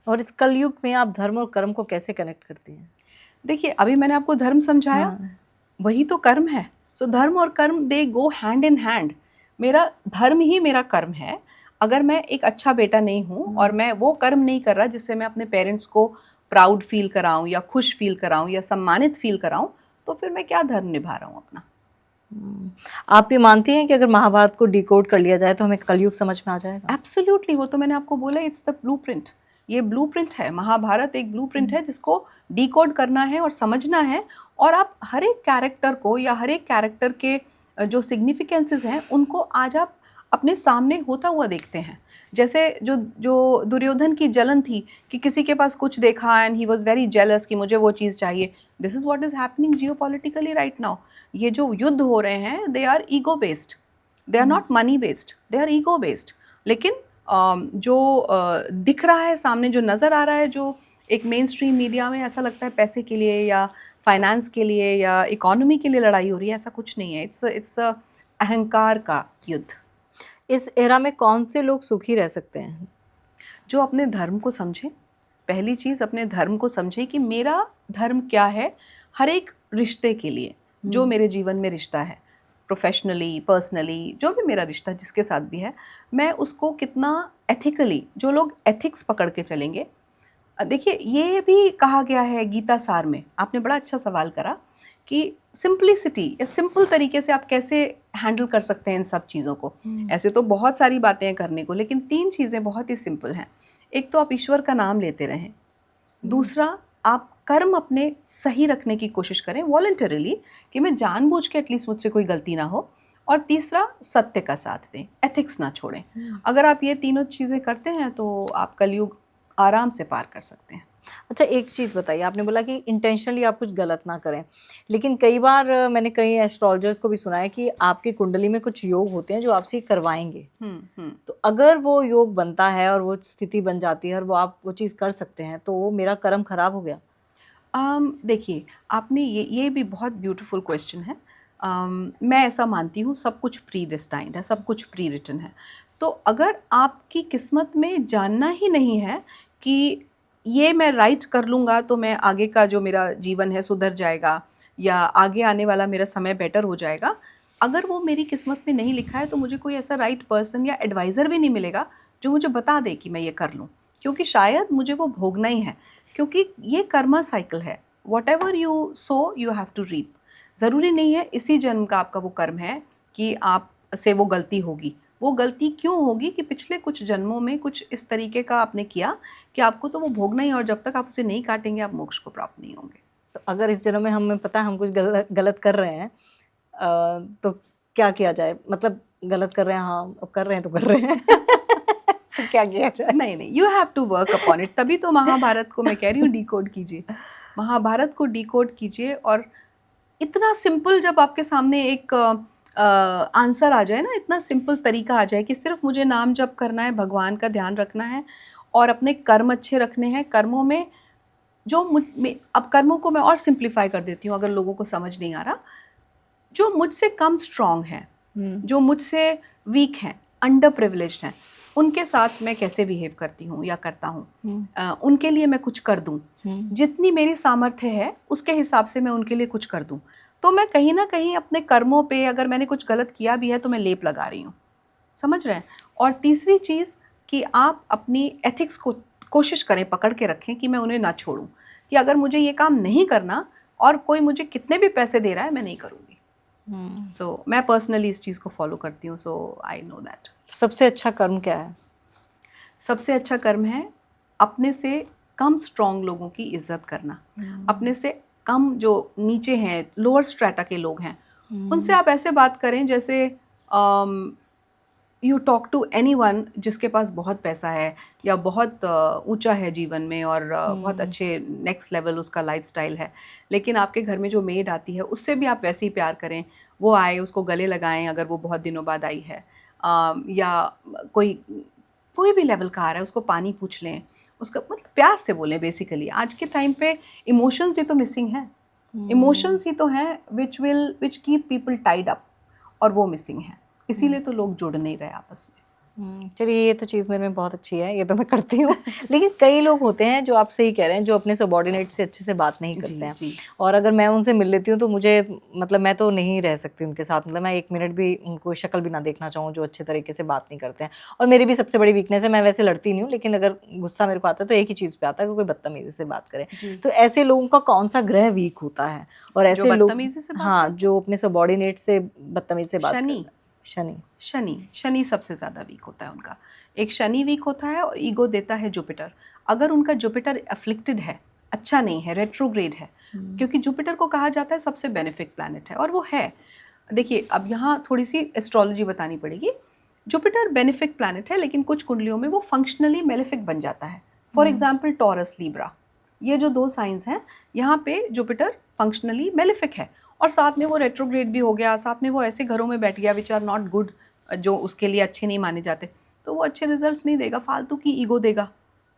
और इस कलयुग में आप धर्म और कर्म को कैसे कनेक्ट करती हैं? देखिए, अभी मैंने आपको धर्म समझाया, वही तो कर्म है। सो धर्म और कर्म दे गो हैंड इन हैंड। मेरा धर्म ही मेरा कर्म है। अगर मैं एक अच्छा बेटा नहीं हूँ और मैं वो कर्म नहीं कर रहा जिससे मैं अपने पेरेंट्स को प्राउड फील कराऊँ या खुश फील कराऊँ या सम्मानित फील कराऊँ, तो फिर मैं क्या धर्म निभा रहा हूँ अपना? आप ये मानती हैं कि अगर महाभारत को डिकोड कर लिया जाए तो हमें कलयुग समझ में आ जाएगा? एब्सोल्युटली, वो तो मैंने आपको बोला, इट्स द ब्लूप्रिंट। ये ब्लूप्रिंट है, महाभारत एक ब्लूप्रिंट है जिसको डिकोड करना है और समझना है, और आप हर एक कैरेक्टर को या हर एक कैरेक्टर के जो सिग्निफिकेंसेस हैं उनको आज आप अपने सामने होता हुआ देखते हैं। जैसे जो दुर्योधन की जलन थी कि किसी के पास कुछ देखा and he was very jealous कि मुझे वो चीज़ चाहिए। This is what is happening geopolitically right now. ये जो युद्ध हो रहे हैं, they are ego based, they are not money based, they are ego based. लेकिन जो दिख रहा है सामने, जो नज़र आ रहा है, जो एक मेन स्ट्रीम मीडिया में ऐसा लगता है पैसे के लिए या फाइनेंस के लिए या इकोनॉमी के लिए लड़ाई हो रही है, ऐसा कुछ नहीं है। इट्स अहंकार का युद्ध। इस एरा में कौन से लोग सुखी रह सकते हैं? जो अपने धर्म को समझें। पहली चीज़, अपने धर्म को समझें कि मेरा धर्म क्या है। हर एक रिश्ते के लिए, जो मेरे जीवन में रिश्ता है, प्रोफेशनली, पर्सनली, जो भी मेरा रिश्ता जिसके साथ भी है, मैं उसको कितना एथिकली, जो लोग एथिक्स पकड़ के चलेंगे। देखिए, ये भी कहा गया है गीता सार में, आपने बड़ा अच्छा सवाल करा कि सिंप्लिसिटी या सिंपल तरीके से आप कैसे हैंडल कर सकते हैं इन सब चीज़ों को। ऐसे तो बहुत सारी बातें हैं करने को, लेकिन 3 चीज़ें बहुत ही सिंपल हैं। एक तो आप ईश्वर का नाम लेते रहें, दूसरा आप कर्म अपने सही रखने की कोशिश करें वॉलंटरीली, कि मैं जानबूझ के एटलीस्ट मुझसे कोई गलती ना हो, और तीसरा सत्य का साथ दें, एथिक्स ना छोड़ें। अगर आप ये तीनों चीज़ें करते हैं तो आप कलयुग आराम से पार कर सकते हैं। अच्छा, एक चीज़ बताइए, आपने बोला कि इंटेंशनली आप कुछ गलत ना करें, लेकिन कई बार मैंने कई एस्ट्रोलॉजर्स को भी सुना है कि आपकी कुंडली में कुछ योग होते हैं जो आपसे करवाएंगे, हम्म। तो अगर वो योग बनता है और वो स्थिति बन जाती है और वो आप वो चीज़ कर सकते हैं, तो वो मेरा कर्म खराब हो गया? देखिए, आपने ये भी बहुत ब्यूटीफुल क्वेश्चन है। मैं ऐसा मानती हूँ सब कुछ प्री डिस्टाइंड है, सब कुछ प्री रिटन है। तो अगर आपकी किस्मत में जानना ही नहीं है कि ये मैं राइट कर लूँगा तो मैं आगे का जो मेरा जीवन है सुधर जाएगा या आगे आने वाला मेरा समय बेटर हो जाएगा, अगर वो मेरी किस्मत में नहीं लिखा है तो मुझे कोई ऐसा राइट पर्सन या एडवाइज़र भी नहीं मिलेगा जो मुझे बता दे कि मैं ये कर लूँ, क्योंकि शायद मुझे वो भोगना ही है। क्योंकि ये कर्मा साइकिल है, whatever you sow you have to reap. ज़रूरी नहीं है इसी जन्म का आपका वो कर्म है कि आप से वो गलती होगी। वो गलती क्यों होगी कि पिछले कुछ जन्मों में कुछ इस तरीके का आपने किया कि आपको तो वो भोगना ही है, और जब तक आप उसे नहीं काटेंगे आप मोक्ष को प्राप्त नहीं होंगे। तो अगर इस जन्म में हमें पता है हम कुछ गलत कर रहे हैं, तो क्या किया जाए? मतलब गलत कर रहे हैं, हाँ, अब कर रहे हैं तो कर रहे हैं। तो क्या किया जाए? नहीं, you have to work upon it. तभी तो महाभारत को मैं कह रही हूँ डिकोड कीजिए, महाभारत को डिकोड कीजिए। और इतना सिंपल जब आपके सामने एक आंसर आ जाए ना, इतना सिंपल तरीका आ जाए कि सिर्फ मुझे नाम जप करना है, भगवान का ध्यान रखना है और अपने कर्म अच्छे रखने हैं। कर्मों में अब कर्मों को मैं और सिंप्लीफाई कर देती हूँ अगर लोगों को समझ नहीं आ रहा। जो मुझसे कम स्ट्रांग हैं, जो मुझसे वीक हैं, अंडर प्रिविलेज्ड हैं, उनके साथ मैं कैसे बिहेव करती हूँ या करता हूँ, उनके लिए मैं कुछ कर दूँ, जितनी मेरी सामर्थ्य है उसके हिसाब से मैं उनके लिए कुछ कर दूँ। तो मैं कहीं ना कहीं अपने कर्मों पे अगर मैंने कुछ गलत किया भी है तो मैं लेप लगा रही हूँ, समझ रहे हैं। और तीसरी चीज़ कि आप अपनी एथिक्स को कोशिश करें पकड़ के रखें कि मैं उन्हें ना छोड़ूं, कि अगर मुझे ये काम नहीं करना और कोई मुझे कितने भी पैसे दे रहा है मैं नहीं करूँगी। सो मैं पर्सनली इस चीज़ को फॉलो करती हूँ, सो आई नो दैट। सबसे अच्छा कर्म क्या है? सबसे अच्छा कर्म है अपने से कम स्ट्रॉन्ग लोगों की इज्जत करना। अपने से कम जो नीचे हैं, लोअर स्ट्रेटा के लोग हैं, उनसे आप ऐसे बात करें जैसे यू टॉक टू एनीवन जिसके पास बहुत पैसा है या बहुत ऊंचा है जीवन में और बहुत अच्छे नेक्स्ट लेवल उसका लाइफस्टाइल है, लेकिन आपके घर में जो मेड आती है उससे भी आप वैसे ही प्यार करें। वो आए, उसको गले लगाएं अगर वो बहुत दिनों बाद आई है, या कोई भी लेवल का आ रहा है उसको पानी पूछ लें, उसका मतलब प्यार से बोलें। बेसिकली आज के टाइम पे इमोशंस ही तो मिसिंग हैं, इमोशंस ही तो हैं which keep people tied up, और वो मिसिंग है, इसीलिए तो लोग जुड़ नहीं रहे आपस में। चलिए, ये तो चीज़ मेरे में बहुत अच्छी है, ये तो मैं करती हूँ। लेकिन कई लोग होते हैं जो आप सही कह रहे हैं, जो अपने सबॉर्डिनेट से अच्छे से बात नहीं करते हैं। जी। और अगर मैं उनसे मिल लेती हूँ तो मुझे मतलब मैं तो नहीं रह सकती उनके साथ, मतलब मैं 1 मिनट भी उनको शक्ल भी ना देखना चाहूँ जो अच्छे तरीके से बात नहीं करते हैं। और मेरी भी सबसे बड़ी वीकनेस है, मैं वैसे लड़ती नहीं हूँ, लेकिन अगर गुस्सा मेरे को आता है तो एक ही चीज़ पे आता है कि कोई बदतमीजी से बात करे। तो ऐसे लोगों का कौन सा ग्रह वीक होता है? और ऐसे लोग, बदतमीजी से बात हाँ, जो अपने सबॉर्डिनेट से बदतमीजी से बात करते हैं। शनि सबसे ज़्यादा वीक होता है उनका। एक शनि वीक होता है और ईगो देता है जुपिटर। अगर उनका जुपिटर अफ्लिक्टेड है, अच्छा नहीं है, रेट्रोग्रेड है, क्योंकि जुपिटर को कहा जाता है सबसे बेनिफिक प्लैनेट है और वो है। देखिए, अब यहाँ थोड़ी सी एस्ट्रोलॉजी बतानी पड़ेगी। जुपिटर बेनिफिक प्लैनेट है, लेकिन कुछ कुंडलियों में वो फंक्शनली मेलेफिक बन जाता है। फॉर एग्जाम्पल टॉरस, लीब्रा, ये जो 2 साइंस हैं, यहाँ पे जुपिटर फंक्शनली मेलेफिक है और साथ में वो रेट्रोग्रेड भी हो गया, साथ में वो ऐसे घरों में बैठ गया विच आर नॉट गुड, जो उसके लिए अच्छे नहीं माने जाते, तो वो अच्छे रिजल्ट्स नहीं देगा, फालतू की ईगो देगा।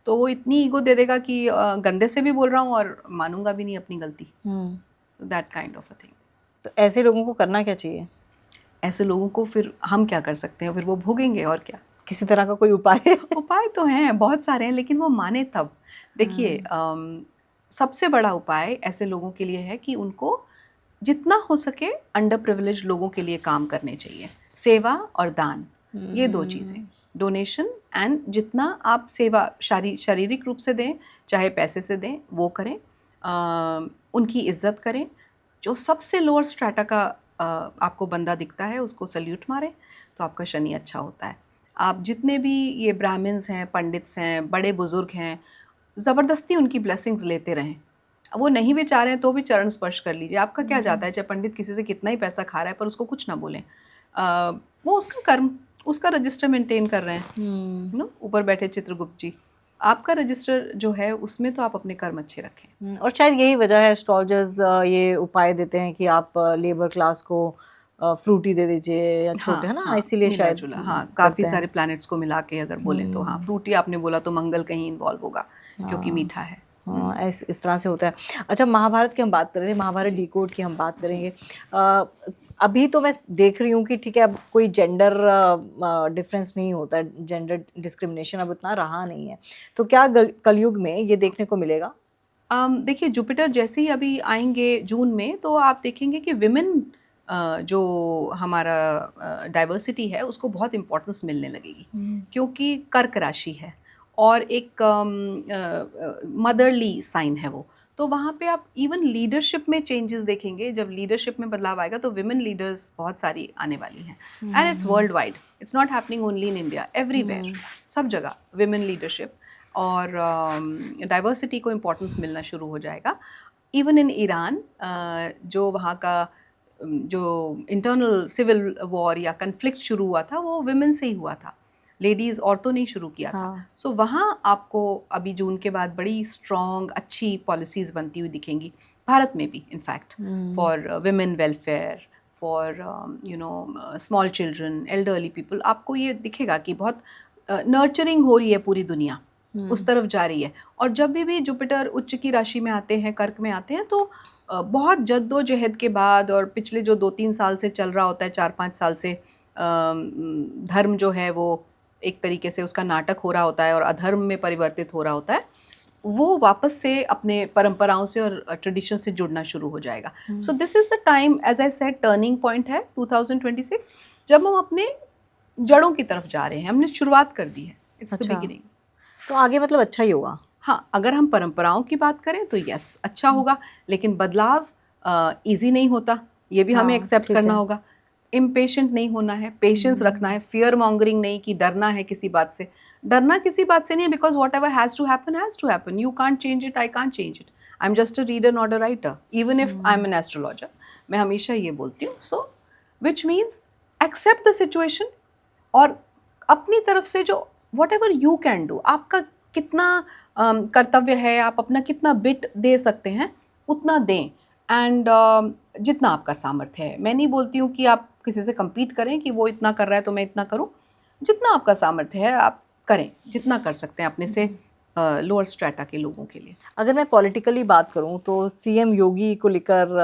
तो वो इतनी ईगो दे देगा कि गंदे से भी बोल रहा हूँ और मानूंगा भी नहीं अपनी गलती। So that kind of a thing. तो ऐसे लोगों को करना क्या चाहिए? ऐसे लोगों को फिर हम क्या कर सकते हैं, फिर वो भोगेंगे और क्या। किसी तरह का कोई उपाय है? उपाय तो हैं, बहुत सारे हैं, लेकिन वो माने तब। देखिए, सबसे बड़ा उपाय ऐसे लोगों के लिए है कि उनको जितना हो सके अंडर प्रिविलेज लोगों के लिए काम करने चाहिए। सेवा और दान, ये 2 चीज़ें, डोनेशन एंड जितना आप सेवा शारीरिक रूप से दें चाहे पैसे से दें, वो करें। उनकी इज्जत करें। जो सबसे लोअर स्ट्रैटा का आपको बंदा दिखता है उसको सल्यूट मारें, तो आपका शनि अच्छा होता है। आप जितने भी ये ब्राह्मण्स हैं, पंडित्स हैं, बड़े बुजुर्ग हैं, ज़बरदस्ती उनकी ब्लेसिंग्स लेते रहें। वो नहीं भी चाह रहे हैं तो भी चरण स्पर्श कर लीजिए। आपका क्या जाता है, चाहे पंडित किसी से कितना ही पैसा खा रहा है, पर उसको कुछ ना बोलें। वो उसका कर्म, उसका रजिस्टर मेंटेन कर रहे हैं, नो, ऊपर बैठे चित्रगुप्त जी। आपका रजिस्टर जो है उसमें तो आप अपने कर्म अच्छे रखें। और शायद यही वजह है एस्ट्रोलॉजर्स ये उपाय देते हैं कि आप लेबर क्लास को फ्रूटी दे दीजिए या छोटे, है हाँ ना, हाँ, इसीलिए मिला शायद जुला, हाँ, काफ़ी करते हैं। सारे प्लैनेट्स को मिला के अगर बोलें तो हाँ, फ्रूटी आपने बोला तो मंगल कहीं इन्वॉल्व होगा क्योंकि मीठा है। हाँ, इस तरह से होता है। अच्छा, महाभारत की हम बात कर रहे थे, महाभारत डिकोड की हम बात करेंगे। अभी तो मैं देख रही हूँ कि ठीक है, अब कोई जेंडर डिफरेंस नहीं होता है, जेंडर डिस्क्रिमिनेशन अब उतना रहा नहीं है, तो क्या कलयुग में ये देखने को मिलेगा? देखिए जुपिटर जैसे ही अभी आएंगे जून में तो आप देखेंगे कि विमेन जो हमारा डाइवर्सिटी है उसको बहुत इम्पोर्टेंस मिलने लगेगी क्योंकि कर्क राशि है और एक मदरली साइन है वो। तो वहाँ पे आप इवन लीडरशिप में चेंजेस देखेंगे। जब लीडरशिप में बदलाव आएगा तो विमेन लीडर्स बहुत सारी आने वाली हैं and it's world wide, it's not happening only in India, everywhere, सब जगह विमेन लीडरशिप और डाइवर्सिटी को इम्पोर्टेंस मिलना शुरू हो जाएगा। इवन इन ईरान जो वहाँ का जो इंटरनल सिविल वॉर या कन्फ्लिक्ट शुरू हुआ था वो विमेन से ही हुआ था, लेडीज़ औरतों ने ही शुरू किया था। हाँ। सो वहाँ आपको अभी जून के बाद बड़ी स्ट्रॉन्ग अच्छी पॉलिसीज़ बनती हुई दिखेंगी, भारत में भी in fact, for women welfare, for you know small children, elderly people. आपको ये दिखेगा कि बहुत नर्चरिंग हो रही है पूरी दुनिया, उस तरफ जा रही है। और जब भी जुपिटर उच्च की राशि में आते हैं, कर्क में आते हैं, तो बहुत जद्दोजहद के बाद और पिछले जो 2-3 साल से चल रहा होता है, 4-5 साल से धर्म जो है वो एक तरीके से उसका नाटक हो रहा होता है और अधर्म में परिवर्तित हो रहा होता है, वो वापस से अपने परंपराओं से और ट्रेडिशन से जुड़ना शुरू हो जाएगा। So this is the time, as I said, turning point है 2026, जब हम अपने जड़ों की तरफ जा रहे हैं, हमने शुरुआत कर दी है, इट्स द अच्छा, बिगिनिंग। तो आगे मतलब अच्छा ही होगा। हाँ, अगर हम परंपराओं की बात करें तो यस अच्छा होगा, लेकिन बदलाव इजी नहीं होता, ये भी हमें हाँ, एक्सेप्ट ठीक करना है। होगा। इम्पेशेंट नहीं होना है, पेशेंस रखना है, फियर मॉन्गरिंग नहीं कि डरना है किसी बात से। डरना किसी बात से नहीं है, because whatever has to happen, you can't change it, I can't change it, I am just a reader not a writer, even if I am an astrologer. मैं हमेशा ये बोलती हूँ। So which means accept the situation और अपनी तरफ से जो whatever you can do, आपका कितना कर्तव्य है, आप अपना कितना बिट दे सकते हैं उतना दें। एंड जितना आपका सामर्थ्य है, मैं नहीं बोलती हूँ कि आप किसी से compete करें कि वो इतना कर रहा है तो मैं इतना करूँ, जितना आपका सामर्थ्य है आप करें, जितना कर सकते हैं अपने से लोअर स्ट्रेटा के लोगों के लिए। अगर मैं पॉलिटिकली बात करूं तो सीएम योगी को लेकर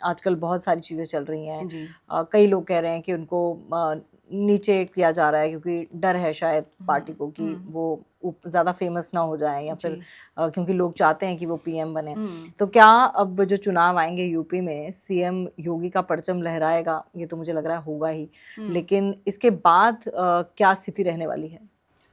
आजकल बहुत सारी चीज़ें चल रही हैं। जी। कई लोग कह रहे हैं कि उनको नीचे किया जा रहा है क्योंकि डर है शायद पार्टी को कि वो ज़्यादा फेमस ना हो जाए या फिर क्योंकि लोग चाहते हैं कि वो पीएम बने। तो क्या अब जो चुनाव आएंगे यूपी में सीएम योगी का परचम लहराएगा? ये तो मुझे लग रहा है होगा ही, लेकिन इसके बाद क्या स्थिति रहने वाली है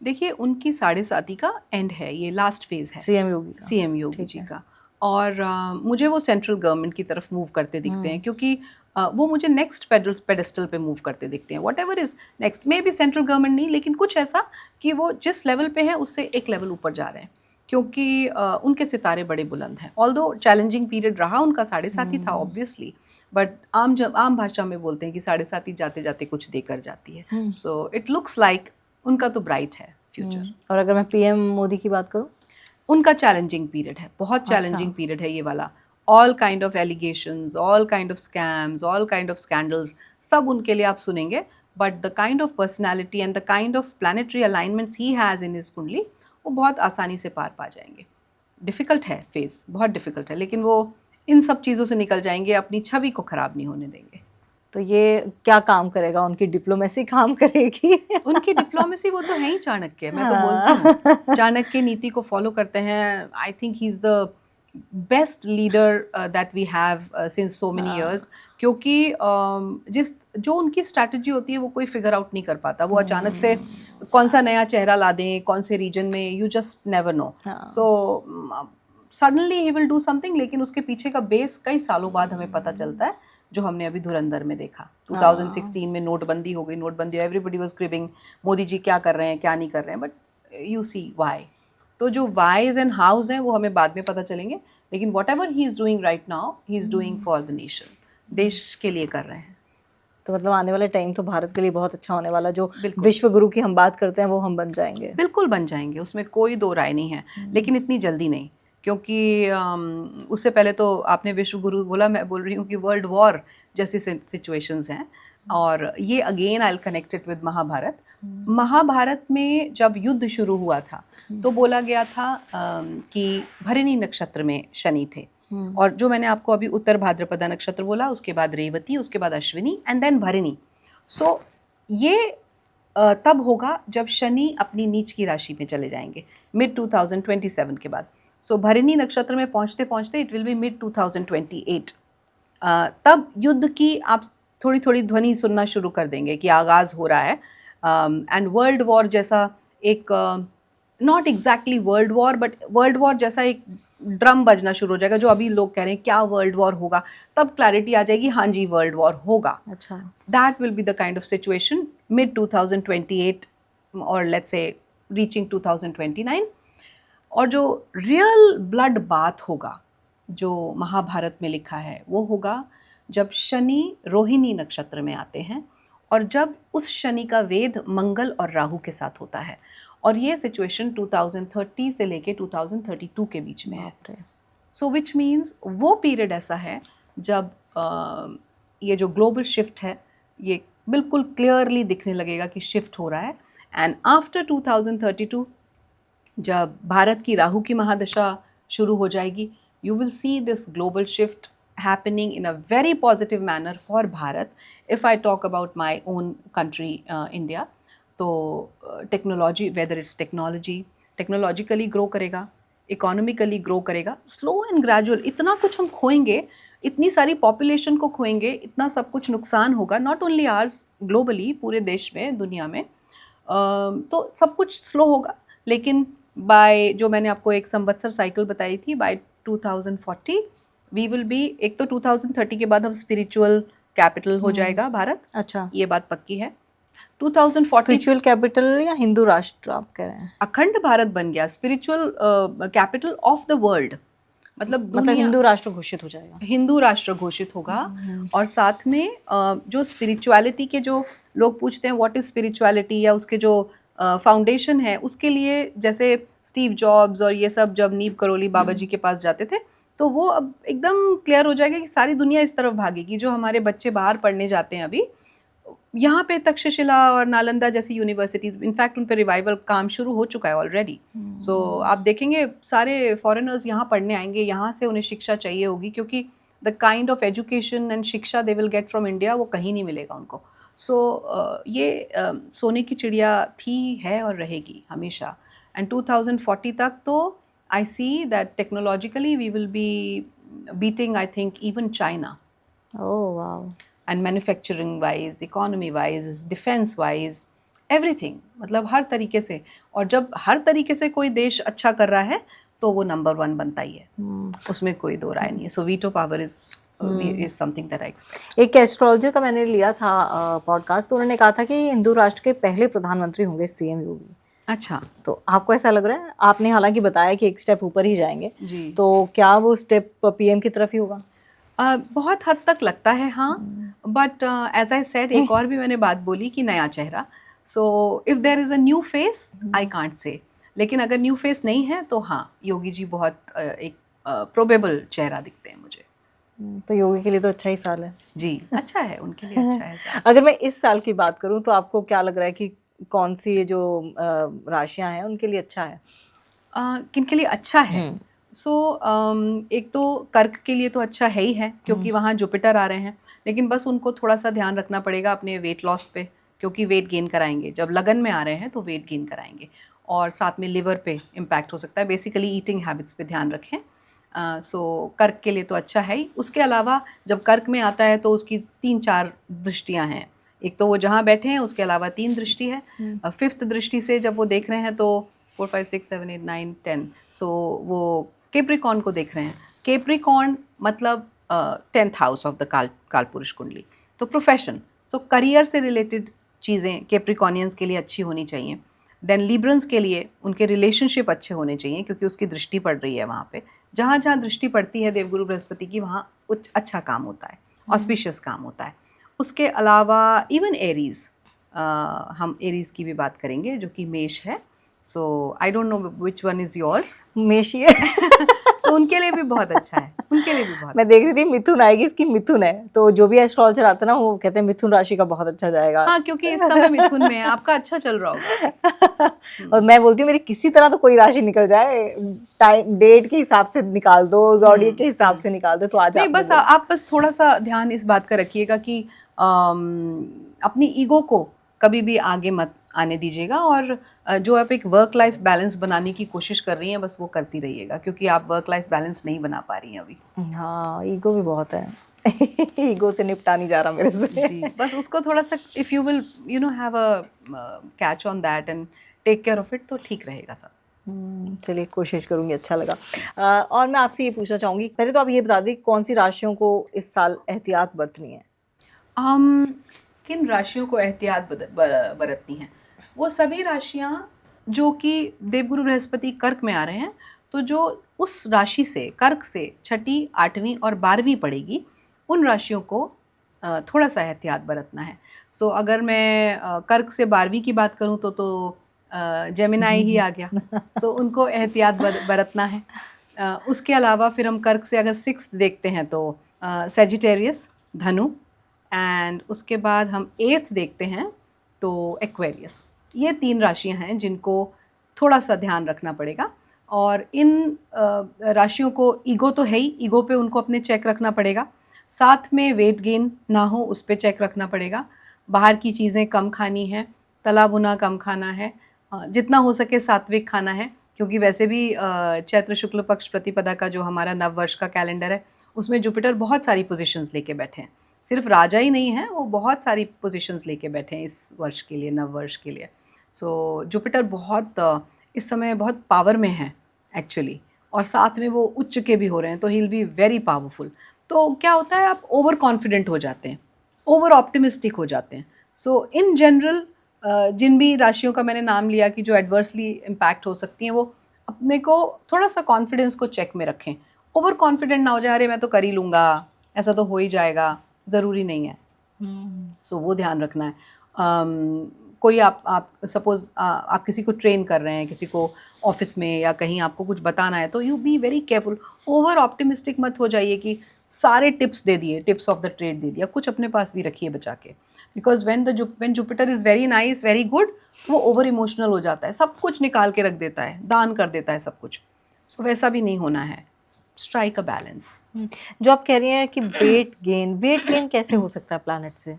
देखिए उनकी 7.5 का एंड है, ये लास्ट फेज है सीएम योगी का? सीएम योगी ठीक जी है। का। और मुझे वो सेंट्रल गवर्नमेंट की तरफ मूव करते दिखते हैं क्योंकि वो मुझे नेक्स्ट पेडेस्टल पे मूव करते दिखते हैं, what ever is next, may be central government नहीं लेकिन कुछ ऐसा कि वो जिस लेवल पे हैं उससे एक लेवल ऊपर जा रहे हैं, क्योंकि उनके सितारे बड़े बुलंद हैं। ऑल्दो चैलेंजिंग पीरियड रहा उनका 7.5 ही था ऑब्वियसली, बट आम भाषा में बोलते हैं कि 7.5 जाते जाते कुछ देकर जाती है। सो इट लुक्स लाइक उनका तो ब्राइट है फ्यूचर। और अगर मैं पीएम मोदी की बात करूं? उनका चैलेंजिंग पीरियड है, बहुत चैलेंजिंग पीरियड है ये वाला। All kind of allegations, all kind of scams, all kind of scandals, सब उनके लिए आप सुनेंगे। But the kind of personality and the kind of planetary alignments he has in his कुंडली, वो बहुत आसानी से पार पा जाएंगे। डिफ़िकल्ट है फेस, बहुत डिफ़िकल्ट है, लेकिन वो इन सब चीज़ों से निकल जाएंगे, अपनी छवि को ख़राब नहीं होने देंगे। तो ये क्या काम करेगा? उनकी डिप्लोमेसी काम करेगी? उनकी डिप्लोमेसी, वो तो है ही चाणक्य, मैं तो बोलती हूँ चाणक्य नीति को फॉलो करते हैं। I think he is the best leader that we have since so many years, क्योंकि जो उनकी स्ट्रैटेजी होती है वो कोई फिगर आउट नहीं कर पाता। वो अचानक से कौन सा नया चेहरा ला दें, कौन से रीजन में, you just never know. So suddenly he will do something, लेकिन उसके पीछे का बेस कई सालों बाद हमें पता चलता है, जो हमने अभी धुरंधर में देखा। 2016 में नोटबंदी हो गई, नोटबंदी everybody was cribbing Modi ji क्या कर रहे हैं क्या नहीं कर रहे हैं, बट यू सी वाई। तो जो वाइज एंड हाउस हैं वो हमें बाद में पता चलेंगे, लेकिन what ever he is doing right now, he is doing for the nation, देश के लिए कर रहे हैं। तो मतलब आने वाला टाइम तो भारत के लिए बहुत अच्छा होने वाला, जो बिल्कुल। विश्व गुरु की हम बात करते हैं वो हम बन जाएंगे। बिल्कुल बन जाएंगे, उसमें कोई दो राय नहीं है, लेकिन इतनी जल्दी नहीं, क्योंकि उससे पहले तो आपने विश्व गुरु बोला, मैं बोल रही हूँ कि वर्ल्ड वॉर जैसी सिचुएशंस हैं, और ये again I will connect it with Mahabharat. Mahabharat में जब युद्ध शुरू हुआ था तो बोला गया था कि भरणी नक्षत्र में शनि थे, और जो मैंने आपको अभी उत्तर भाद्रपदा नक्षत्र बोला, उसके बाद रेवती, उसके बाद अश्विनी एंड देन भरणी। सो ये तब होगा जब शनि अपनी नीच की राशि में चले जाएंगे मिड 2027 के बाद। सो भरणी नक्षत्र में पहुंचते पहुंचते इट विल बी मिड 2028। तब युद्ध की आप थोड़ी थोड़ी ध्वनि सुनना शुरू कर देंगे कि आगाज़ हो रहा है, एंड वर्ल्ड वॉर जैसा एक, not exactly world war, but world war जैसा एक ड्रम बजना शुरू हो जाएगा, जो अभी लोग कह रहे हैं क्या वर्ल्ड वॉर होगा, तब क्लैरिटी आ जाएगी, हाँ जी वर्ल्ड वॉर होगा। अच्छा, that will be the kind of situation mid 2028 और लेट्स से रीचिंग 2029। और जो रियल ब्लड बात होगा, जो महाभारत में लिखा है, वो होगा जब शनि रोहिणी नक्षत्र में आते हैं, और जब उस शनि का वेद मंगल और राहु के साथ होता है, और ये सिचुएशन 2030 से लेके 2032 के बीच में है। सो विच मीन्स वो पीरियड ऐसा है जब ये जो ग्लोबल शिफ्ट है ये बिल्कुल क्लियरली दिखने लगेगा कि शिफ्ट हो रहा है। एंड आफ्टर 2032 जब भारत की राहु की महादशा शुरू हो जाएगी, you will see this global shift happening in a very positive manner for Bharat. If I talk about my own country, India, तो technology, whether it's technologically grow करेगा, इकोनॉमिकली ग्रो करेगा, slow and gradual. इतना कुछ हम खोएंगे, इतनी सारी population को खोएंगे, इतना सब कुछ नुकसान होगा, नॉट ओनली आर्स, ग्लोबली, पूरे देश में, दुनिया में। तो सब कुछ स्लो होगा, लेकिन बाय, जो मैंने आपको एक संवत्सर साइकिल बताई थी, बाय 2040 वी विल बी, एक तो 2030 के बाद हम स्पिरिचुअल कैपिटल हो जाएगा भारत। अच्छा, ये बात पक्की है। 2040 स्पिरिचुअल कैपिटल या हिंदू राष्ट्र आप कह रहे हैं? अखंड भारत बन गया spiritual capital of the world, मतलब हिंदू राष्ट्र घोषित हो जाएगा, हिंदू राष्ट्र घोषित होगा। और साथ में जो स्पिरिचुअलिटी के, जो लोग पूछते हैं व्हाट इज स्पिरिचुअलिटी, या उसके जो फाउंडेशन है, उसके लिए जैसे स्टीव जॉब्स और ये सब जब नीब करोली बाबा जी के पास जाते थे, तो वो अब एकदम क्लियर हो जाएगा कि सारी दुनिया इस तरफ भागेगी। जो हमारे बच्चे बाहर पढ़ने जाते हैं अभी, यहाँ पे तक्षशिला और नालंदा जैसी यूनिवर्सिटीज़, इनफैक्ट उन पर रिवाइवल काम शुरू हो चुका है ऑलरेडी। सो आप देखेंगे सारे फॉरेनर्स यहाँ पढ़ने आएंगे, यहाँ से उन्हें शिक्षा चाहिए होगी, क्योंकि the kind of education and शिक्षा they will get from India, वो कहीं नहीं मिलेगा उनको। सो ये सोने की चिड़िया थी, है और रहेगी हमेशा। एंड 2040 तक तो I see that technologically we will be beating, I think, even China. Oh wow. And manufacturing wise, economy wise, defense wise, everything. मतलब हर तरीके से, और जब हर तरीके से कोई देश अच्छा कर रहा है तो वो नंबर 1 बनता ही है, उसमें कोई दो राय नहीं है। So veto power is something that I expect. एक एस्ट्रोलॉजर का मैंने लिया था पॉडकास्ट, तो उन्होंने कहा था कि हिंदू राष्ट्र के पहले प्रधानमंत्री होंगे सीएम योगी। अच्छा, तो आपको ऐसा लग रहा है? आपने हालांकि बताया कि एक स्टेप ऊपर ही जाएंगे जी, तो क्या वो स्टेप पीएम की तरफ ही होगा? बहुत हद तक लगता है, हाँ। बट एज आई सेड, एक और भी मैंने बात बोली कि नया चेहरा। So if there is a new face, I can't say, लेकिन अगर न्यू फेस नहीं है तो हाँ, योगी जी बहुत एक प्रोबेबल चेहरा दिखते हैं मुझे। तो योगी के लिए तो अच्छा ही साल है जी, अच्छा है, उनके लिए अच्छा है साल। अगर मैं इस साल की बात करूं तो आपको क्या लग रहा है कि कौन सी ये जो राशियां हैं उनके लिए अच्छा है? किन के लिए अच्छा है? सो एक तो कर्क के लिए तो अच्छा है ही है, क्योंकि वहाँ जुपिटर आ रहे हैं, लेकिन बस उनको थोड़ा सा ध्यान रखना पड़ेगा अपने वेट लॉस पे, क्योंकि वेट गेन कराएंगे। जब लगन में आ रहे हैं तो वेट गेन कराएंगे, और साथ में लिवर पे इम्पैक्ट हो सकता है। बेसिकली ईटिंग हैबिट्स पे ध्यान रखें। सो कर्क के लिए तो अच्छा है ही। उसके अलावा जब कर्क में आता है तो उसकी 3-4 दृष्टियाँ हैं। एक तो वो जहाँ बैठे हैं, उसके अलावा 3 दृष्टि है। 5th दृष्टि से जब वो देख रहे हैं तो 4, 5, 6, 7, 8, 9, 10, सो वो केप्रिकॉन को देख रहे हैं। केप्रिकॉन मतलब 10th हाउस ऑफ द कालपुरुष कुंडली, तो प्रोफेशन, सो करियर से रिलेटेड चीज़ें केप्रिकॉनियंस के लिए अच्छी होनी चाहिए। देन लिब्रंस के लिए उनके रिलेशनशिप अच्छे होने चाहिए, क्योंकि उसकी दृष्टि पड़ रही है वहाँ पे। जहाँ जहाँ दृष्टि पड़ती है देवगुरु बृहस्पति की, वहाँ कुछ अच्छा काम होता है, ऑस्पिशियस काम होता है। उसके अलावा इवन एरीज, हम एरीज की भी बात करेंगे जो कि मेष है. So I don't know which one is yours. मेष ही है। तो उनके लिए भी बहुत अच्छा है, उनके लिए भी बहुत. मैं देख रही थी मिथुन आएगी, इसकी मिथुन है, तो जो भी एस्ट्रोलॉजर आते हैं ना वो कहते हैं मिथुन राशि का बहुत अच्छा जाएगा। हाँ, क्योंकि इस समय मिथुन में है, आपका अच्छा चल रहा होगा. और मैं बोलती हूँ मेरी किसी तरह तो कोई राशि निकल जाए, टाइम डेट के हिसाब से निकाल दो, ज़ोडिएक के हिसाब से निकाल दो, तो आज नहीं, बस आप बस थोड़ा सा ध्यान इस बात का रखिएगा कि अपनी ईगो को कभी भी आगे मत आने दीजिएगा, और जो आप एक वर्क लाइफ बैलेंस बनाने की कोशिश कर रही हैं बस वो करती रहिएगा, क्योंकि आप वर्क लाइफ बैलेंस नहीं बना पा रही हैं अभी. हाँ, ईगो भी बहुत है। ईगो से निपटा नहीं जा रहा मेरे से। जी, बस उसको थोड़ा सा if you will have a catch on that and take care of it, तो ठीक रहेगा सब. चलिए, कोशिश करूंगी, अच्छा लगा। और मैं आपसे ये पूछना चाहूँगी, पहले तो आप ये बता दें कौन सी राशियों को इस साल एहतियात बरतनी है। किन राशियों को एहतियात बरतनी है? वो सभी राशियां जो कि देवगुरु बृहस्पति कर्क में आ रहे हैं, तो जो उस राशि से, कर्क से 6ठी, 8वीं और 12वीं पड़ेगी, उन राशियों को थोड़ा सा एहतियात बरतना है. सो अगर मैं कर्क से 12वीं की बात करूं तो जेमिनाई ही आ गया. सो उनको एहतियात बरतना है. उसके अलावा फिर हम कर्क से अगर 6th देखते हैं तो सेजिटेरियस, धनु, एंड उसके बाद हम 8th देखते हैं तो एक्वेरियस. ये 3 राशियां हैं जिनको थोड़ा सा ध्यान रखना पड़ेगा. और इन राशियों को ईगो तो है ही, ईगो पे उनको अपने चेक रखना पड़ेगा. साथ में वेट गेन ना हो उस पर चेक रखना पड़ेगा. बाहर की चीज़ें कम खानी है, तला भुना कम खाना है, जितना हो सके सात्विक खाना है, क्योंकि वैसे भी चैत्र शुक्ल पक्ष प्रतिपदा का जो हमारा नववर्ष का कैलेंडर है उसमें जुपिटर बहुत सारी पोजीशंस लेके बैठे हैं. सिर्फ राजा ही नहीं है, वो बहुत सारी पोजीशंस लेके बैठे हैं इस वर्ष के लिए, नव वर्ष के लिए. सो जुपिटर बहुत इस समय बहुत पावर में है एक्चुअली, और साथ में वो उच्च के भी हो रहे हैं, तो he will be very powerful. तो क्या होता है, आप ओवर कॉन्फिडेंट हो जाते हैं, ओवर ऑप्टिमिस्टिक हो जाते हैं. सो इन जनरल जिन भी राशियों का मैंने नाम लिया कि जो एडवर्सली इम्पैक्ट हो सकती हैं, वो अपने को थोड़ा सा कॉन्फिडेंस को चेक में रखें. ओवर कॉन्फिडेंट ना हो जाए, अरे मैं तो कर ही लूँगा, ऐसा तो हो ही जाएगा, ज़रूरी नहीं है. सो वो ध्यान रखना है. कोई आप सपोज़ आप किसी को ट्रेन कर रहे हैं, किसी को ऑफिस में या कहीं आपको कुछ बताना है, तो you be very careful. Over optimistic मत हो जाइए कि सारे टिप्स दे दिए, टिप्स ऑफ द ट्रेड दे दिया, कुछ अपने पास भी रखिए बचा के. Because when Jupiter is very nice, very good, तो वो ओवर इमोशनल हो जाता है, सब कुछ निकाल के रख देता है, दान कर देता है सब कुछ. सो वैसा भी नहीं होना है. Strike a balance. जो आप कह रही हैं कि वेट गेन कैसे हो सकता है प्लैनेट से?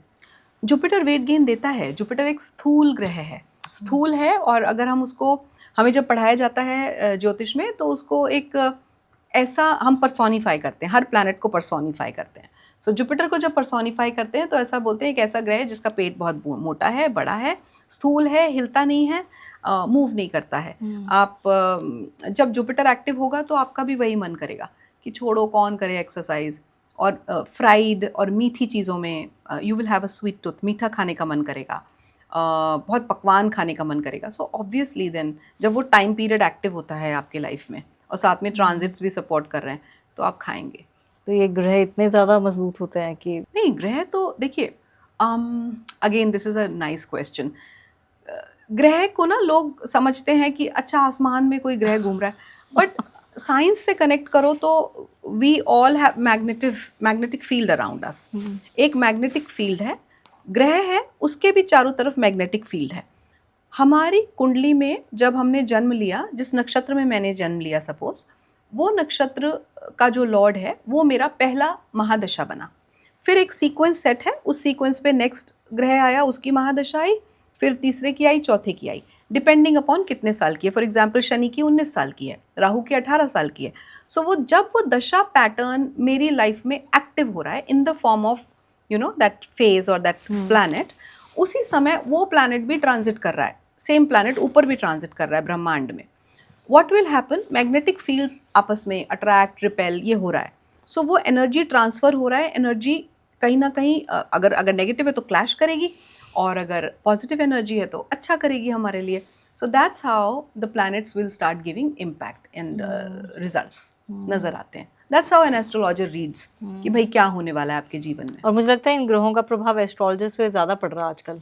जुपिटर वेट गेन देता है. जुपिटर एक स्थूल ग्रह है, स्थूल है, और अगर हम उसको, हमें जब पढ़ाया जाता है ज्योतिष में, तो उसको एक ऐसा हम पर्सोनीफाई करते हैं, हर प्लैनेट को पर्सोनीफाई करते हैं. सो जुपिटर को जब पर्सोनीफाई करते हैं तो ऐसा बोलते हैं एक ऐसा ग्रह है जिसका पेट बहुत मोटा है, बड़ा है, स्थूल है, हिलता नहीं है, मूव नहीं करता है. आप जब जुपिटर एक्टिव होगा तो आपका भी वही मन करेगा कि छोड़ो, कौन करे एक्सरसाइज, और फ्राइड और मीठी चीज़ों में you will have a sweet tooth, मीठा खाने का मन करेगा, बहुत पकवान खाने का मन करेगा. सो ऑब्वियसली देन जब वो टाइम पीरियड एक्टिव होता है आपके लाइफ में, और साथ में ट्रांजिट्स भी सपोर्ट कर रहे हैं, तो आप खाएंगे. तो ये ग्रह इतने ज़्यादा मजबूत होते हैं कि नहीं, ग्रह तो देखिए, again this is a nice question. ग्रह को ना लोग समझते हैं कि अच्छा आसमान में कोई ग्रह घूम रहा है, बट साइंस से कनेक्ट करो तो we all have magnetic field around us. एक मैग्नेटिक फील्ड है, ग्रह है, उसके भी चारों तरफ मैग्नेटिक फील्ड है. हमारी कुंडली में जब हमने जन्म लिया, जिस नक्षत्र में मैंने जन्म लिया सपोज, वो नक्षत्र का जो लॉर्ड है वो मेरा पहला महादशा बना. फिर एक सीक्वेंस सेट है, उस सीक्वेंस पे नेक्स्ट ग्रह आया, उसकी महादशा आई, फिर तीसरे की आई, चौथे की आई, डिपेंडिंग अपॉन कितने साल की है. फॉर एग्जाम्पल शनि की 19 साल की है, राहु की 18 साल की है. सो वो जब वो दशा पैटर्न मेरी लाइफ में एक्टिव हो रहा है in the form of that phase और दैट प्लैनेट, उसी समय वो प्लैनेट भी ट्रांजिट कर रहा है, सेम प्लैनेट ऊपर भी ट्रांजिट कर रहा है ब्रह्मांड में. What will happen, magnetic fields आपस में अट्रैक्ट, रिपेल, ये हो रहा है. सो वो एनर्जी ट्रांसफ़र हो रहा है. एनर्जी कहीं ना कहीं अगर नेगेटिव है तो क्लैश करेगी, और अगर पॉजिटिव एनर्जी है तो अच्छा करेगी हमारे लिए. So that's how the planets will start giving impact and results नज़र आते हैं. That's how an astrologer reads कि भाई क्या होने वाला है आपके जीवन में। और मुझे लगता है इन ग्रहों का प्रभाव एस्ट्रोलॉजर्स पे ज़्यादा पड़ रहा है आजकल।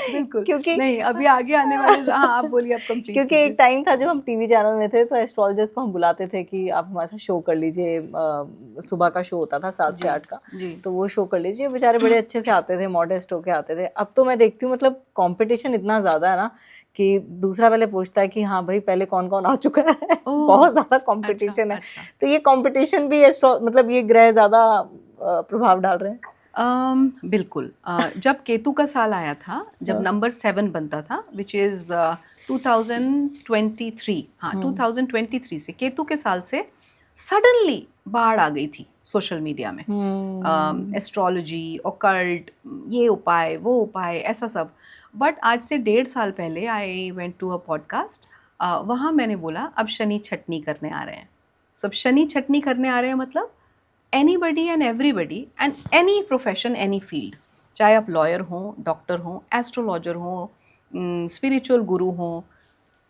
बिल्कुल। क्योंकि नहीं, अभी आगे आने वाले, हाँ आप बोलिए, आप कंप्लीट क्योंकि कीजिए। एक टाइम था जब हम टीवी चैनल में थे तो एस्ट्रोलॉजर्स को हम बुलाते थे कि आप हमारे साथ शो कर लीजिए, सुबह का शो होता था 7 से 8 का, जी। तो वो शो कर लीजिए। बेचारे बड़े अच्छे से आते थे, मॉडेस्ट होके आते थे। अब तो मैं देखती हूँ मतलब कंपटीशन इतना ज़्यादा है ना कि दूसरा पहले पूछता है कि हाँ भाई पहले कौन कौन आ चुका है। ओह, बहुत ज़्यादा अच्छा, कंपटीशन है। अच्छा। तो ये कंपटीशन भी मतलब ये ग्रह ज़्यादा प्रभाव डाल रहे हैं। बिल्कुल। जब केतु का साल आया था, जब नंबर 7 बनता था, विच इज़ 2023, हाँ 2023 से, केतु के साल से सडनली बाढ़ आ गई थी सोशल मीडिया में। एस्ट्रोलॉजी, ऑकल्ट, ये उपाय वो उपाय, ऐसा सब। बट आज से 1.5 साल पहले I went to a podcast, वहाँ मैंने बोला अब शनि छटनी करने आ रहे हैं। सब शनि छटनी करने आ रहे हैं मतलब anybody and everybody and any profession, any field, चाहे आप लॉयर हों, डॉक्टर हों, एस्ट्रोलॉजर हों, स्पिरिचुअल गुरु हों,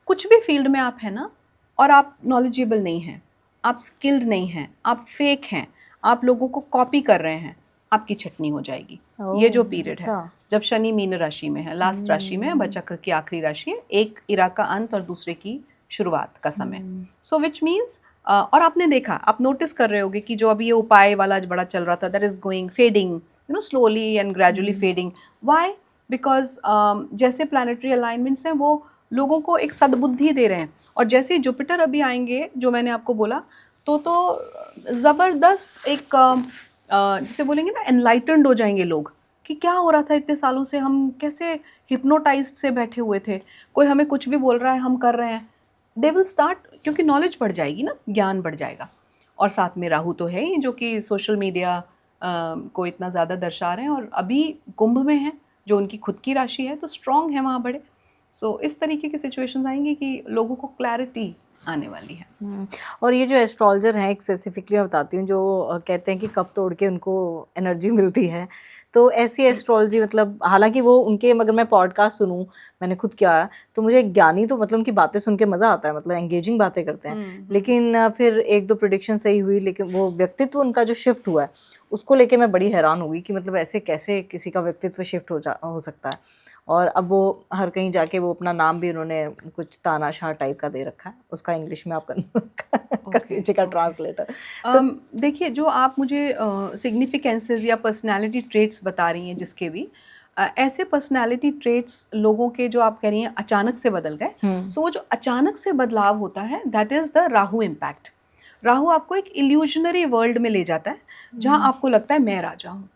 कुछ भी फील्ड में आप हैं ना, और आप नॉलेजेबल नहीं हैं, आप स्किल्ड नहीं हैं, आप फेक हैं, आप लोगों को कॉपी कर रहे हैं, आपकी छटनी हो जाएगी। ये जो पीरियड है अच्छा। जब शनि मीन राशि में है, लास्ट राशि में है, चक्र की आखिरी राशि है, एक इरा का अंत और दूसरे की शुरुआत का समय। सो विच मीन्स, और आपने देखा, आप नोटिस कर रहे होगे कि जो अभी ये उपाय वाला बड़ा चल रहा था, that is going fading, you know, slowly and gradually fading. Why? Because जैसे प्लानिटरी अलाइनमेंट्स हैं वो लोगों को एक सद्बुद्धि दे रहे हैं, और जैसे जुपिटर अभी आएंगे, जो मैंने आपको बोला, तो ज़बरदस्त एक जैसे बोलेंगे ना, एनलाइटन्ड हो जाएंगे लोग कि क्या हो रहा था इतने सालों से, हम कैसे हिप्नोटाइज्ड से बैठे हुए थे, कोई हमें कुछ भी बोल रहा है हम कर रहे हैं। दे विल स्टार्ट, क्योंकि नॉलेज बढ़ जाएगी ना, ज्ञान बढ़ जाएगा। और साथ में राहु तो है ही, जो कि सोशल मीडिया को इतना ज़्यादा दर्शा रहे हैं, और अभी कुंभ में है जो उनकी खुद की राशि है, तो स्ट्रॉन्ग है वहाँ बड़े। सो इस तरीके की सिचुएशंस आएंगी कि लोगों को क्लैरिटी आने वाली है। और ये जो एस्ट्रोलॉजर हैं, एक स्पेसिफिकली मैं बताती हूँ, जो कहते हैं कि कब तोड़ के उनको एनर्जी मिलती है, तो ऐसी एस्ट्रोलॉजी, मतलब हालांकि वो उनके, मगर मैं पॉडकास्ट सुनूं, मैंने खुद किया है, तो मुझे ज्ञानी तो मतलब उनकी बातें सुन के मज़ा आता है, मतलब एंगेजिंग बातें करते हैं। लेकिन फिर 1-2 प्रिडिक्शन सही हुई, लेकिन वो व्यक्तित्व उनका जो शिफ्ट हुआ है उसको लेके मैं बड़ी हैरान हुई कि मतलब ऐसे कैसे किसी का व्यक्तित्व शिफ्ट हो सकता है। और अब वो हर कहीं जाके वो अपना नाम भी उन्होंने कुछ तानाशाह टाइप का दे रखा है, उसका इंग्लिश में आप कर लीजिएगा ट्रांसलेटर। तो देखिए, जो आप मुझे सिग्निफिकेंसेस या पर्सनालिटी ट्रेट्स बता रही हैं, जिसके भी ऐसे पर्सनालिटी ट्रेट्स लोगों के, जो आप कह रही हैं अचानक से बदल गए, सो वो जो अचानक से बदलाव होता है, that is the Rahu impact. Rahu आपको एक इल्यूजनरी वर्ल्ड में ले जाता है, जहाँ आपको लगता है मैं राजा हूँ,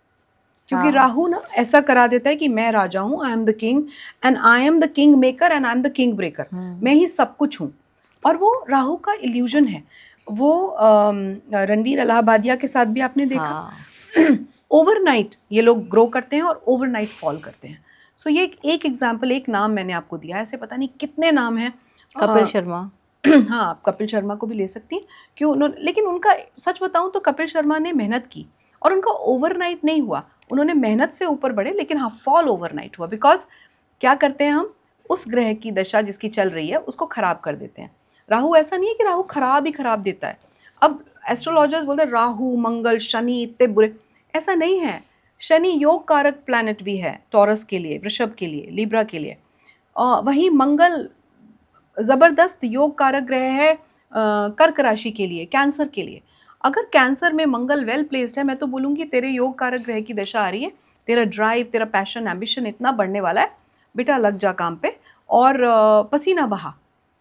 क्योंकि राहु ना ऐसा करा देता है कि मैं राजा हूँ, I am the king and I am the king maker and I am the king breaker, मैं ही सब कुछ हूँ। और वो राहु का इल्यूजन है। वो रणवीर अलाहाबादिया के साथ भी आपने देखा, ओवरनाइट ये लोग ग्रो करते हैं और ओवरनाइट फॉल करते हैं। सो ये एक एग्जाम्पल, एक नाम मैंने आपको दिया, ऐसे पता नहीं कितने नाम हैं। कपिल शर्मा। हाँ, आप कपिल शर्मा को भी ले सकती हैं, क्यों उन्होंने, लेकिन उनका सच बताऊं तो कपिल शर्मा ने मेहनत की और उनका ओवरनाइट नहीं हुआ, उन्होंने मेहनत से ऊपर बढ़े, लेकिन हाँ फॉल ओवरनाइट हुआ। बिकॉज क्या करते हैं हम, उस ग्रह की दशा जिसकी चल रही है उसको खराब कर देते हैं। राहु ऐसा नहीं है कि राहु खराब ही खराब देता है। अब एस्ट्रोलॉजर्स बोलते हैं राहु मंगल शनि इतने बुरे, ऐसा नहीं है। शनि योग कारक प्लैनेट भी है, टॉरस के लिए, वृषभ के लिए, लिब्रा के लिए। वहीं मंगल ज़बरदस्त योग कारक ग्रह है कर्क राशि के लिए, कैंसर के लिए। अगर कैंसर में मंगल वेल प्लेस्ड है, मैं तो बोलूँगी तेरे योग कारक ग्रह की दशा आ रही है, तेरा ड्राइव, तेरा पैशन, एम्बिशन इतना बढ़ने वाला है, बेटा लग जा काम पे, और पसीना बहा,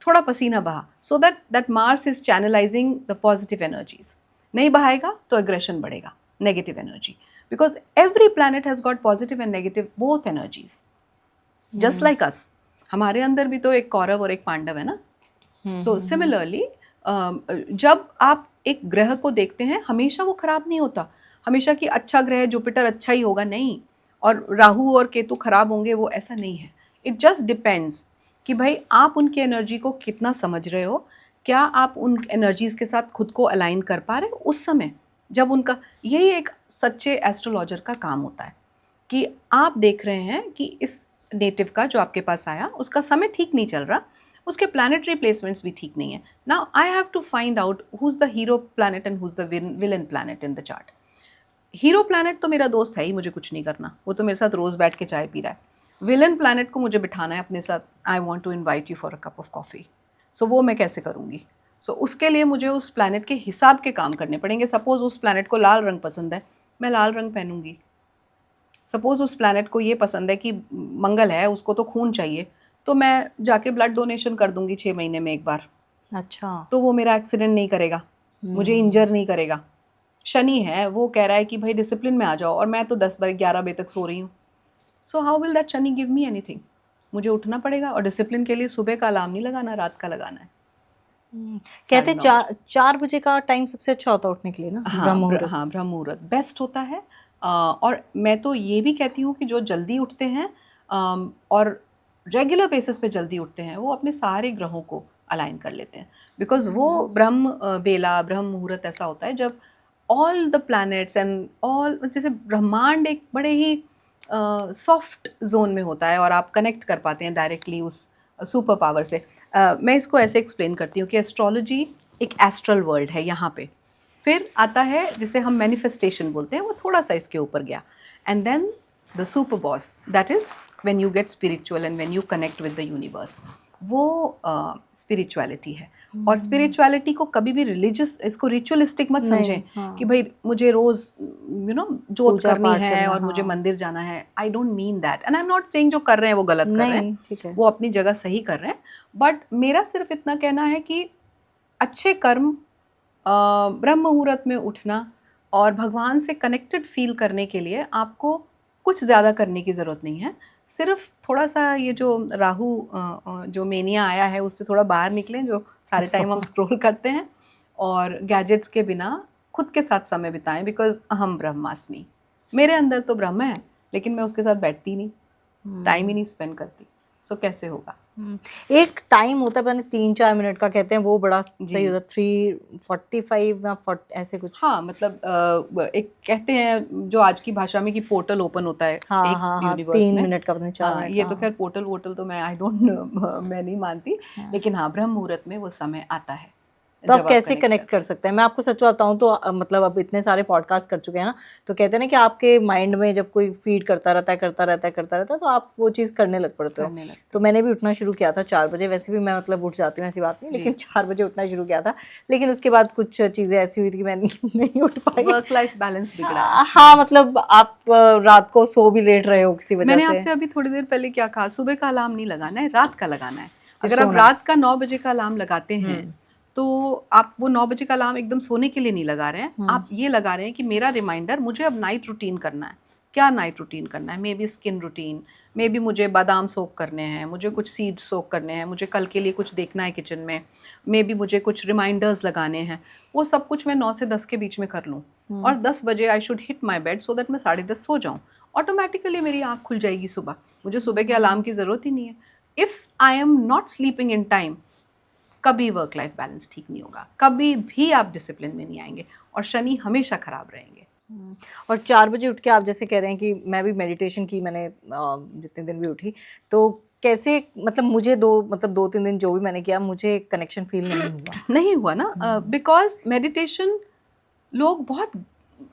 थोड़ा पसीना बहा, so that Mars is channelising the positive energies. नहीं बहाएगा तो एग्रेशन बढ़ेगा, negative energy, because every planet has got positive and negative both energies, just like us. हमारे अंदर भी तो एक कौरव और एक पांडव है ना। सो सिमिलरली जब आप एक ग्रह को देखते हैं, हमेशा वो खराब नहीं होता, हमेशा कि अच्छा ग्रह जुपिटर अच्छा ही होगा, नहीं, और राहु और केतु खराब होंगे, वो ऐसा नहीं है। इट जस्ट डिपेंड्स कि भाई आप उनकी एनर्जी को कितना समझ रहे हो, क्या आप उन एनर्जीज के साथ खुद को अलाइन कर पा रहे हो उस समय जब उनका, यही एक सच्चे एस्ट्रोलॉजर का काम होता है कि आप देख रहे हैं कि इस नेटिव का जो आपके पास आया उसका समय ठीक नहीं चल रहा, उसके प्लानिटरी प्लेसमेंट्स भी ठीक नहीं है. Now I have to find out who is the hero planet and who is the villain planet in the chart. Hero planet तो मेरा दोस्त है ही, मुझे कुछ नहीं करना, वो तो मेरे साथ रोज़ बैठ के चाय पी रहा है. विलन प्लैनेट को मुझे बिठाना है अपने साथ. I want to invite you for a cup of coffee. So वो मैं कैसे करूँगी? सो उसके लिए मुझे उस प्लैनेट के हिसाब के काम करने पड़ेंगे. सपोज़ उस प्लैनेट को लाल रंग पसंद है, मैं लाल रंग पहनूंगी. सपोज़ उस प्लैनेट को ये पसंद है कि मंगल है, उसको तो खून चाहिए, तो मैं जाके ब्लड डोनेशन कर दूंगी 6 महीने में एक बार. अच्छा. तो वो मेरा एक्सीडेंट नहीं करेगा, मुझे इंजर नहीं करेगा. शनि है, वो कह रहा है कि भाई डिसिप्लिन में आ जाओ, और मैं तो 10 11 बजे तक सो रही हूँ. So how will that Shani give me anything? मुझे उठना पड़ेगा, और डिसिप्लिन के लिए सुबह का अलार्म नहीं लगाना, रात का लगाना है. कहते हैं 9:30. 4 बजे का टाइम सबसे अच्छा होता है उठने के लिए ना, ब्रह्म मुहूर्त. हाँ, ब्रह्म मुहूर्त बेस्ट होता है. और मैं तो ये भी कहती हूँ कि जो जल्दी उठते हैं और रेगुलर बेसिस पे जल्दी उठते हैं, वो अपने सारे ग्रहों को अलाइन कर लेते हैं. बिकॉज वो ब्रह्म बेला, ब्रह्म मुहूर्त ऐसा होता है जब all the planets and all, जैसे ब्रह्मांड एक बड़े ही सॉफ्ट जोन में होता है, और आप कनेक्ट कर पाते हैं डायरेक्टली उस सुपर पावर से. मैं इसको ऐसे एक्सप्लेन करती हूँ कि एस्ट्रोलॉजी एक एस्ट्रल वर्ल्ड है यहाँ पे. फिर आता है जिसे हम मैनिफेस्टेशन बोलते हैं, वो थोड़ा सा इसके ऊपर गया. And then the super boss, that is when you get spiritual and when you connect with the universe. वो स्पिरिचुअलिटी है. और स्पिरिचुअलिटी को कभी भी रिलीजियस, इसको रिचुअलिस्टिक मत समझें कि भाई मुझे रोज जोत पूजा करनी पाठ है करना, और मुझे हाँ. मंदिर जाना है. I don't mean that, and I am not saying जो कर रहे हैं वो गलत कर रहे हैं, नहीं, ठीक है. वो अपनी जगह सही कर रहे हैं. बट मेरा सिर्फ इतना कहना है कि अच्छे कर्म, ब्रह्म मुहूर्त में उठना और भगवान से कनेक्टेड फील करने के लिए आपको कुछ ज़्यादा करने की ज़रूरत नहीं है. सिर्फ थोड़ा सा ये जो राहु जो मेनिया आया है उससे थोड़ा बाहर निकलें, जो सारे टाइम हम स्क्रॉल करते हैं, और गैजेट्स के बिना खुद के साथ समय बिताएं. बिकॉज अहम ब्रह्मास्मि, मेरे अंदर तो ब्रह्म है, लेकिन मैं उसके साथ बैठती नहीं, टाइम ही नहीं स्पेंड करती. सो कैसे होगा? एक टाइम होता है, पता नहीं 3 4 मिनट का कहते हैं, वो बड़ा सही होता है. 3:45 या 40 ऐसे कुछ. हाँ, मतलब एक कहते हैं जो आज की भाषा में कि पोर्टल ओपन होता है हाँ एक हाँ हाँ, यूनिवर्स 3 मिनट का, पता नहीं 4 मिनट ये का. तो खैर पोर्टल वोटल तो मैं आई डोंट मैं नहीं मानती. लेकिन हाँ, ब्रह्म मुहूर्त में वो समय आता है तो आप जब कैसे कनेक्ट कर सकते हैं? मैं आपको सच बताऊं तो मतलब अब इतने सारे पॉडकास्ट कर चुके हैं ना, तो कहते हैं ना कि आपके माइंड में जब कोई फीड करता रहता है तो आप वो चीज़ करने लग पड़ते हो. करने लगते तो मैंने भी उठना शुरू किया था 4 बजे. वैसे भी मैं मतलब उठ जाती हूँ, ऐसी बात नहीं, लेकिन 4 बजे उठना शुरू किया था. लेकिन उसके बाद कुछ चीज़ें ऐसी हुई थी कि मैं नहीं उठ पाई. वर्क लाइफ बैलेंस बिगड़ा है. हाँ, मतलब आप रात को सो भी लेट रहे हो किसी वजह मैंने से. आपसे अभी थोड़ी देर पहले क्या कहा, सुबह का अलार्म नहीं लगाना है, रात का लगाना है. अगर आप सोना. रात का 9 बजे का अलार्म लगाते हैं तो आप वो 9 बजे का अलार्म एकदम सोने के लिए नहीं लगा रहे हैं. आप ये लगा रहे हैं कि मेरा रिमाइंडर, मुझे अब नाइट रूटीन करना है. क्या नाइट रूटीन करना है? May be skin routine, may be मुझे बादाम सोक करने हैं, मुझे कुछ सीड्स सोक करने हैं, मुझे कल के लिए कुछ देखना है किचन में, मे बी मुझे कुछ रिमाइंडर्स लगाने हैं. वो सब कुछ मैं 9 से 10 के बीच में कर लूँ, और 10 बजे I should hit my bed so that मैं 10:30 सो जाऊँ. ऑटोमेटिकली मेरी आँख खुल जाएगी सुबह. मुझे सुबह के अलार्म की ज़रूरत ही नहीं है. If I am not sleeping in time, कभी वर्क लाइफ बैलेंस ठीक नहीं होगा, कभी भी आप डिसिप्लिन में नहीं आएंगे, और शनि हमेशा खराब रहेंगे. और 4 बजे उठ के आप जैसे कह रहे हैं कि मैं भी मेडिटेशन की, मैंने जितने दिन भी उठी, तो कैसे, मतलब मुझे 2-3 दिन जो भी मैंने किया, मुझे कनेक्शन फील नहीं हुआ. नहीं हुआ ना, बिकॉज मेडिटेशन लोग बहुत,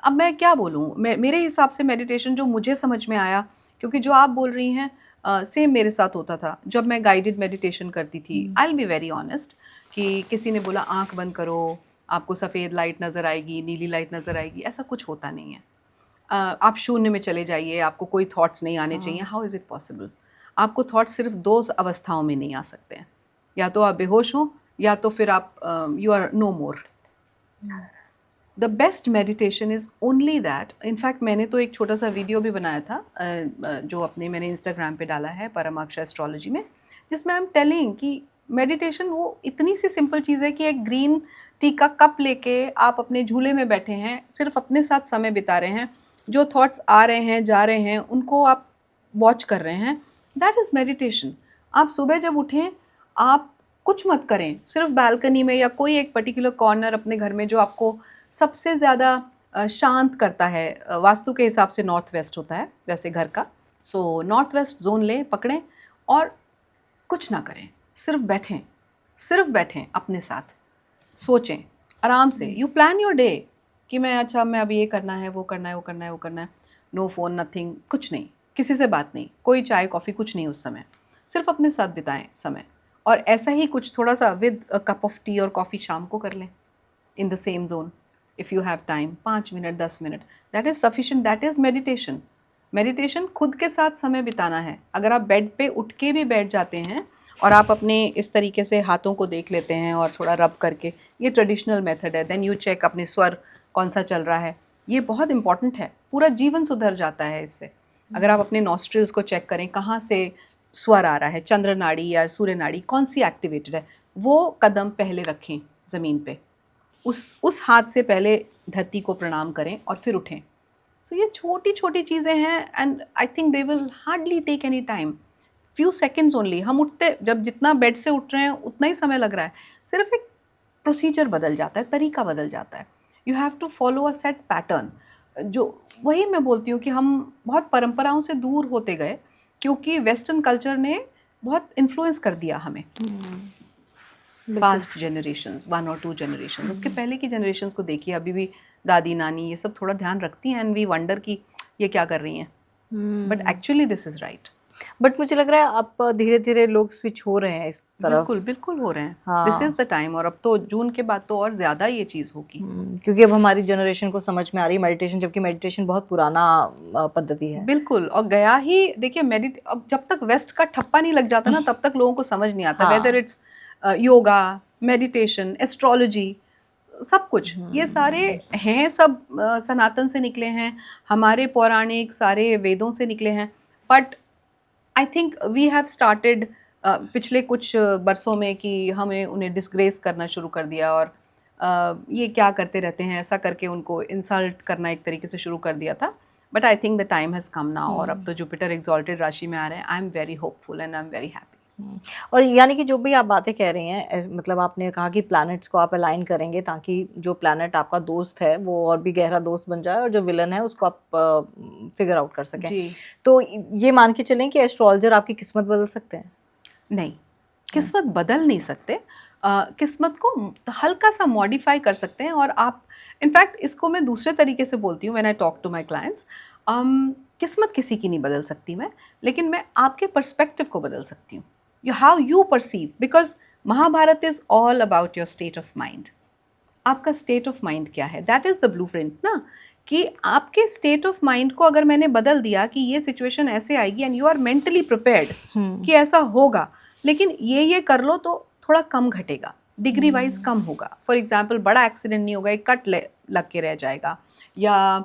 अब मैं क्या बोलूँ, मेरे हिसाब से मेडिटेशन जो मुझे समझ में आया, क्योंकि जो आप बोल रही हैं सेम मेरे साथ होता था जब मैं गाइडेड मेडिटेशन करती थी. I will be very honest कि किसी ने बोला आंख बंद करो, आपको सफ़ेद लाइट नज़र आएगी, नीली लाइट नज़र आएगी, ऐसा कुछ होता नहीं है. आप शून्य में चले जाइए, आपको कोई थॉट्स नहीं आने चाहिए. How is it possible? आपको थॉट्स सिर्फ 2 अवस्थाओं में नहीं आ सकते हैं, या तो आप बेहोश हो, या तो फिर आप you are no more. The best meditation is only that. In fact मैंने तो एक छोटा सा वीडियो भी बनाया था जो मैंने इंस्टाग्राम पे डाला है, परमाक्ष एस्ट्रोलॉजी में, जिसमें आई एम टेलिंग कि मेडिटेशन वो इतनी सी सिंपल चीज़ है कि एक ग्रीन टी का कप लेके आप अपने झूले में बैठे हैं, सिर्फ अपने साथ समय बिता रहे हैं, जो थॉट्स आ रहे हैं जा रहे हैं उनको आप वॉच कर रहे हैं. That is meditation. आप सुबह जब उठें, आप कुछ मत करें, सिर्फ बालकनी में या कोई एक पर्टिकुलर कॉर्नर अपने घर में जो आपको सबसे ज़्यादा शांत करता है. वास्तु के हिसाब से नॉर्थ वेस्ट होता है वैसे घर का. सो नॉर्थ वेस्ट जोन लें, पकड़ें, और कुछ ना करें, सिर्फ बैठें अपने साथ, सोचें आराम से, यू प्लान योर डे कि मैं अभी ये करना है, वो करना है, वो करना है, वो करना है, नो फोन, नथिंग, कुछ नहीं, किसी से बात नहीं, कोई चाय कॉफ़ी कुछ नहीं उस समय, सिर्फ अपने साथ बिताएं समय। और ऐसा ही कुछ थोड़ा सा with a cup of T और कॉफ़ी शाम को कर लें in the same zone, if you have time, 5 minute 10 minute, that is sufficient, that is meditation. Meditation खुद के साथ समय बिताना है। अगर आप बेड पे उठ के भी बैठ जाते हैं और आप अपने इस तरीके से हाथों को देख लेते हैं और थोड़ा रब करके, ये ट्रेडिशनल मेथड है। देन यू चेक अपने स्वर कौन सा चल रहा है, ये बहुत इंपॉर्टेंट है, पूरा जीवन सुधर जाता है इससे। अगर आप अपने नॉस्ट्रिल्स को चेक करें, कहाँ से स्वर आ रहा है, चंद्र नाड़ी या सूर्य नाड़ी कौन सी एक्टिवेटेड है, वो कदम पहले रखें ज़मीन पे, उस हाथ से पहले धरती को प्रणाम करें और फिर उठें। सो ये छोटी छोटी चीज़ें हैं and I think they will hardly take any time, few seconds only. हम उठते, जब जितना बेड से उठ रहे हैं उतना ही समय लग रहा है, सिर्फ एक प्रोसीजर बदल जाता है, तरीका बदल जाता है। You have to follow a set pattern. जो वही मैं बोलती हूँ कि हम बहुत परंपराओं से दूर होते गए क्योंकि वेस्टर्न कल्चर ने बहुत इन्फ्लुएंस कर दिया हमें। पास्ट जनरेशंस, 1 और 2 जनरेशंस, उसके पहले की जनरेशंस को देखिए, अभी भी दादी नानी ये सब थोड़ा ध्यान रखती हैं एंड वी वंडर कि ये क्या कर रही हैं, but actually this is right. But मुझे लग रहा है अब धीरे धीरे लोग स्विच हो रहे हैं इस तरफ। बिल्कुल बिल्कुल हो रहे हैं, हाँ। This is the time. और अब तो जून के बाद तो और ज़्यादा ये चीज़ होगी। क्योंकि अब हमारी जनरेशन को समझ में आ रही है मेडिटेशन, जबकि मेडिटेशन बहुत पुराना पद्धति है। बिल्कुल, और गया ही देखिए अब जब तक वेस्ट का ठप्पा नहीं लग जाता ना, तब तक लोगों को समझ नहीं आता, हाँ। Whether it's yoga, meditation, astrology, सब कुछ ये सारे हैं, सब सनातन से निकले हैं, हमारे पौराणिक सारे वेदों से निकले हैं। But I think we have started पिछले कुछ बरसों में कि हमें उन्हें डिस्ग्रेस करना शुरू कर दिया और ये क्या करते रहते हैं, ऐसा करके उनको इंसल्ट करना एक तरीके से शुरू कर दिया था। But I think the time has come now, और अब तो जुपिटर एग्जॉल्टेड राशि में आ रहे हैं। I am very hopeful and I am very happy. और यानी कि जो भी आप बातें कह रही हैं, मतलब आपने कहा कि प्लैनेट्स को आप अलाइन करेंगे ताकि जो प्लैनेट आपका दोस्त है वो और भी गहरा दोस्त बन जाए और जो विलन है उसको आप फिगर आउट कर सकें जी। तो ये मान के चलें कि एस्ट्रोलॉजर आपकी किस्मत बदल सकते हैं? नहीं, किस्मत बदल नहीं सकते, किस्मत को हल्का सा मॉडिफाई कर सकते हैं। और आप, इनफैक्ट इसको मैं दूसरे तरीके से बोलती हूँ when I talk to my clients, किस्मत किसी की नहीं बदल सकती मैं, लेकिन मैं आपके पर्सपेक्टिव को बदल सकती हूँ, how you perceive, because Mahabharat is all about your state of mind. आपका स्टेट ऑफ माइंड क्या है, दैट इज़ द ब्लूप्रिंट ना, कि आपके स्टेट ऑफ माइंड को अगर मैंने बदल दिया कि ये सिचुएशन ऐसे आएगी and you are mentally prepared कि ऐसा होगा, लेकिन ये कर लो तो थोड़ा कम घटेगा, डिग्री वाइज कम होगा। फॉर एग्जाम्पल, बड़ा एक्सीडेंट नहीं होगा, एक कट लग के रह जाएगा, या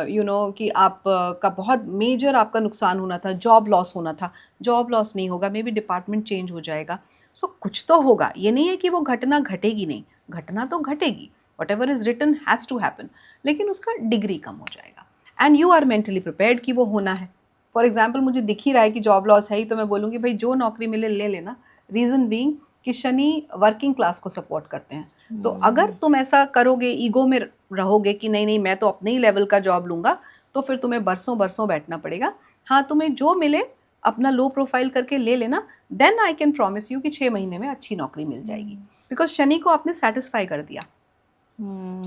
यू नो कि आप का बहुत मेजर आपका नुकसान होना था, जॉब लॉस होना था, जॉब लॉस नहीं होगा, मे बी डिपार्टमेंट चेंज हो जाएगा। सो कुछ तो होगा, ये नहीं है कि वो घटना घटेगी नहीं, घटना तो घटेगी, whatever is written has to happen, लेकिन उसका डिग्री कम हो जाएगा and you are mentally prepared कि वो होना है। फॉर एग्जाम्पल, मुझे दिख ही रहा है कि जॉब लॉस है ही, तो मैं बोलूँगी भाई जो नौकरी मिले ले लेना। रीज़न बीइंग कि शनि वर्किंग क्लास को सपोर्ट करते हैं, तो अगर तुम ऐसा करोगे, ईगो में रहोगे कि नहीं नहीं मैं तो अपने ही लेवल का जॉब लूँगा, तो फिर तुम्हें बरसों बरसों बैठना पड़ेगा। हाँ, तुम्हें जो मिले अपना लो प्रोफाइल करके ले लेना, then I can promise you कि 6 महीने में अच्छी नौकरी मिल जाएगी, बिकॉज शनि को आपने सेटिस्फाई कर दिया,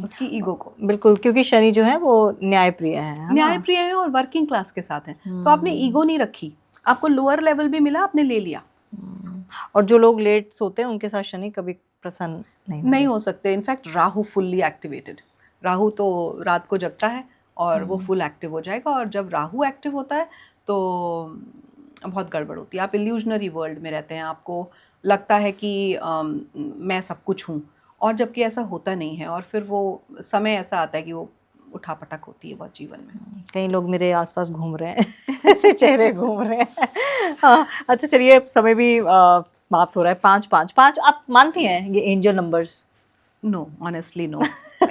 उसकी ईगो को। बिल्कुल, क्योंकि शनि जो है वो न्यायप्रिय है न्यायप्रिय है और वर्किंग क्लास के साथ है, तो आपने ईगो नहीं रखी, आपको लोअर लेवल भी मिला, आपने ले लिया। और जो लोग लेट सोते हैं उनके साथ शनि कभी प्रसन्न नहीं हो सकते। In fact Rahu fully activated, Rahu तो रात को जगता है और वो फुल एक्टिव हो जाएगा, और जब राहु एक्टिव होता है तो बहुत गड़बड़ होती है। आप इल्यूजनरी वर्ल्ड में रहते हैं, आपको लगता है कि मैं सब कुछ हूँ, और जबकि ऐसा होता नहीं है, और फिर वो समय ऐसा आता है कि वो उठापटक होती है बहुत जीवन में। कई लोग मेरे आसपास घूम रहे हैं ऐसे चेहरे घूम रहे हैं। हाँ, अच्छा चलिए, अब समय भी समाप्त हो रहा है। 5 आप मानती हैं ये angel numbers? No, honestly no.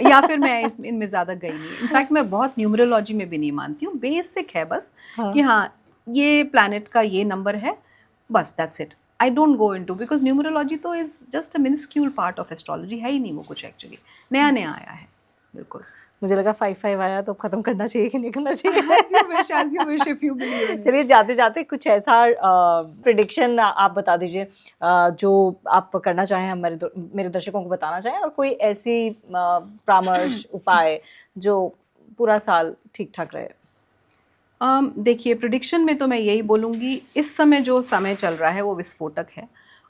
या फिर मैं इनमें ज़्यादा गई नहीं। इनफैक्ट मैं बहुत न्यूमरोलॉजी में भी नहीं मानती हूँ, बेसिक है बस कि हाँ ये प्लैनेट का ये नंबर है, बस that's it. I don't go into, because numerology तो is just a minuscule part of astrology, है ही नहीं वो कुछ, एक्चुअली नया नया आया है। बिल्कुल। मुझे लगा 5-5 आया तो खत्म करना चाहिए कि नहीं करना चाहिए। as you wish if you believe in it. चलिए जाते जाते कुछ ऐसा प्रिडिक्शन आप बता दीजिए जो आप करना चाहें, हमारे मेरे दर्शकों को बताना चाहें, और कोई ऐसी परामर्श उपाय जो पूरा साल ठीक ठाक रहे। देखिए, प्रिडिक्शन में तो मैं यही बोलूँगी, इस समय जो समय चल रहा है वो विस्फोटक है।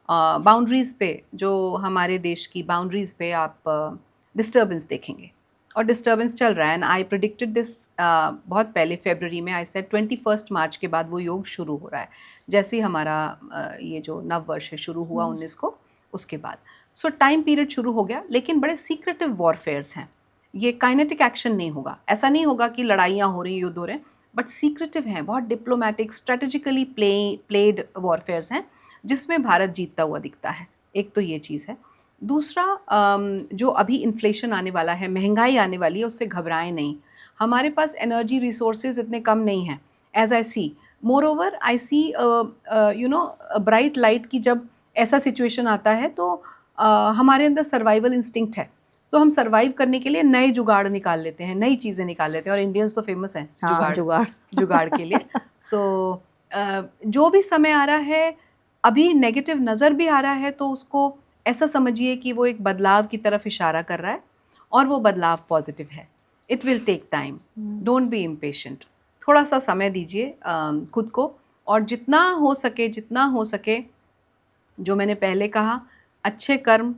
बाउंड्रीज़ पे, जो हमारे देश की बाउंड्रीज़ पे आप डिस्टर्बेंस देखेंगे, और डिस्टर्बेंस चल रहा है। एंड आई प्रिडिक्टेड दिस बहुत पहले, फरवरी में। आई सेड 21 मार्च के बाद वो योग शुरू हो रहा है, जैसे ही हमारा ये जो नव वर्ष है शुरू हुआ 19 को, उसके बाद सो टाइम पीरियड शुरू हो गया। लेकिन बड़े सीक्रेटिव वॉरफेयर्स हैं, ये काइनेटिक एक्शन नहीं होगा। ऐसा नहीं होगा कि लड़ाइयाँ हो रही, युद्ध हो रहे हैं, बट सीक्रेटिव हैं, बहुत डिप्लोमेटिक, स्ट्रेटेजिकली प्लेड वॉरफेयर्स हैं, जिसमें भारत जीतता हुआ दिखता है। एक तो ये चीज़ है। दूसरा, जो अभी इन्फ्लेशन आने वाला है, महंगाई आने वाली है, उससे घबराएं नहीं। हमारे पास एनर्जी रिसोर्सेज इतने कम नहीं हैं, as I see. Moreover I see bright light की जब ऐसा सिचुएशन आता है तो हमारे अंदर सर्वाइवल इंस्टिंक्ट है, तो हम सर्वाइव करने के लिए नए जुगाड़ निकाल लेते हैं, नई चीज़ें निकाल लेते हैं। और इंडियंस तो फेमस हैं जुगाड़ के लिए। सो जो भी समय आ रहा है, अभी नेगेटिव नज़र भी आ रहा है, तो उसको ऐसा समझिए कि वो एक बदलाव की तरफ इशारा कर रहा है, और वो बदलाव पॉजिटिव है। It will take time, don't be impatient. थोड़ा सा समय दीजिए खुद को, और जितना हो सके, जो मैंने पहले कहा, अच्छे कर्म,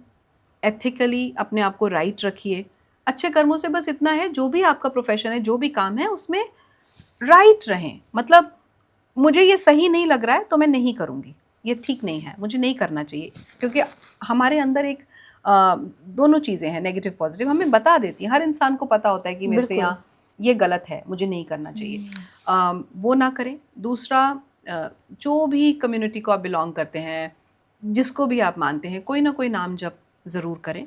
एथिकली अपने आप को राइट रखिए। अच्छे कर्मों से बस इतना है, जो भी आपका प्रोफेशन है, जो भी काम है, उसमें राइट रहें। मतलब मुझे ये सही नहीं लग रहा है तो मैं नहीं करूँगी, ये ठीक नहीं है, मुझे नहीं करना चाहिए। क्योंकि हमारे अंदर एक दोनों चीज़ें हैं, नेगेटिव पॉजिटिव, हमें बता देती हैं। हर इंसान को पता होता है कि मेरे से यहाँ ये गलत है, मुझे नहीं करना चाहिए। वो ना करें। दूसरा, जो भी कम्युनिटी को आप बिलोंग करते हैं, जिसको भी आप मानते हैं, कोई ना कोई नाम जप ज़रूर करें।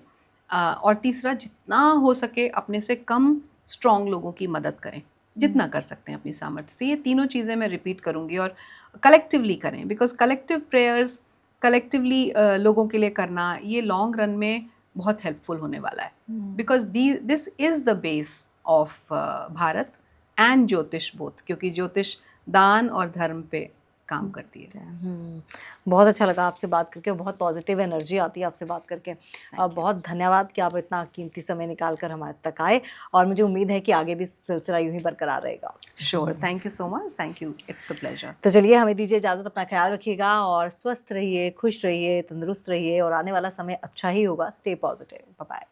और तीसरा, जितना हो सके अपने से कम स्ट्रॉन्ग लोगों की मदद करें, जितना कर सकते हैं अपनी सामर्थ्य से। ये तीनों चीज़ें मैं रिपीट करूँगी, और कलेक्टिवली करें, बिकॉज कलेक्टिव प्रेयर्स, कलेक्टिवली लोगों के लिए करना, ये लॉन्ग रन में बहुत हेल्पफुल होने वाला है। Because this is the base of Bharat and ज्योतिष बोथ, क्योंकि ज्योतिष दान और धर्म पे काम करती है। बहुत अच्छा लगा आपसे बात करके, बहुत पॉजिटिव एनर्जी आती है आपसे बात करके। बहुत धन्यवाद कि आप इतना कीमती समय निकाल कर हमारे तक आए, और मुझे उम्मीद है कि आगे भी सिलसिला यूं ही बरकरार रहेगा। Sure, thank you so much, thank you, it's a pleasure. तो चलिए, हमें दीजिए इजाज़त, अपना ख्याल रखिएगा और स्वस्थ रहिए, खुश रहिए, तंदुरुस्त रहिए, और आने वाला समय अच्छा ही होगा। Stay positive, bye bye.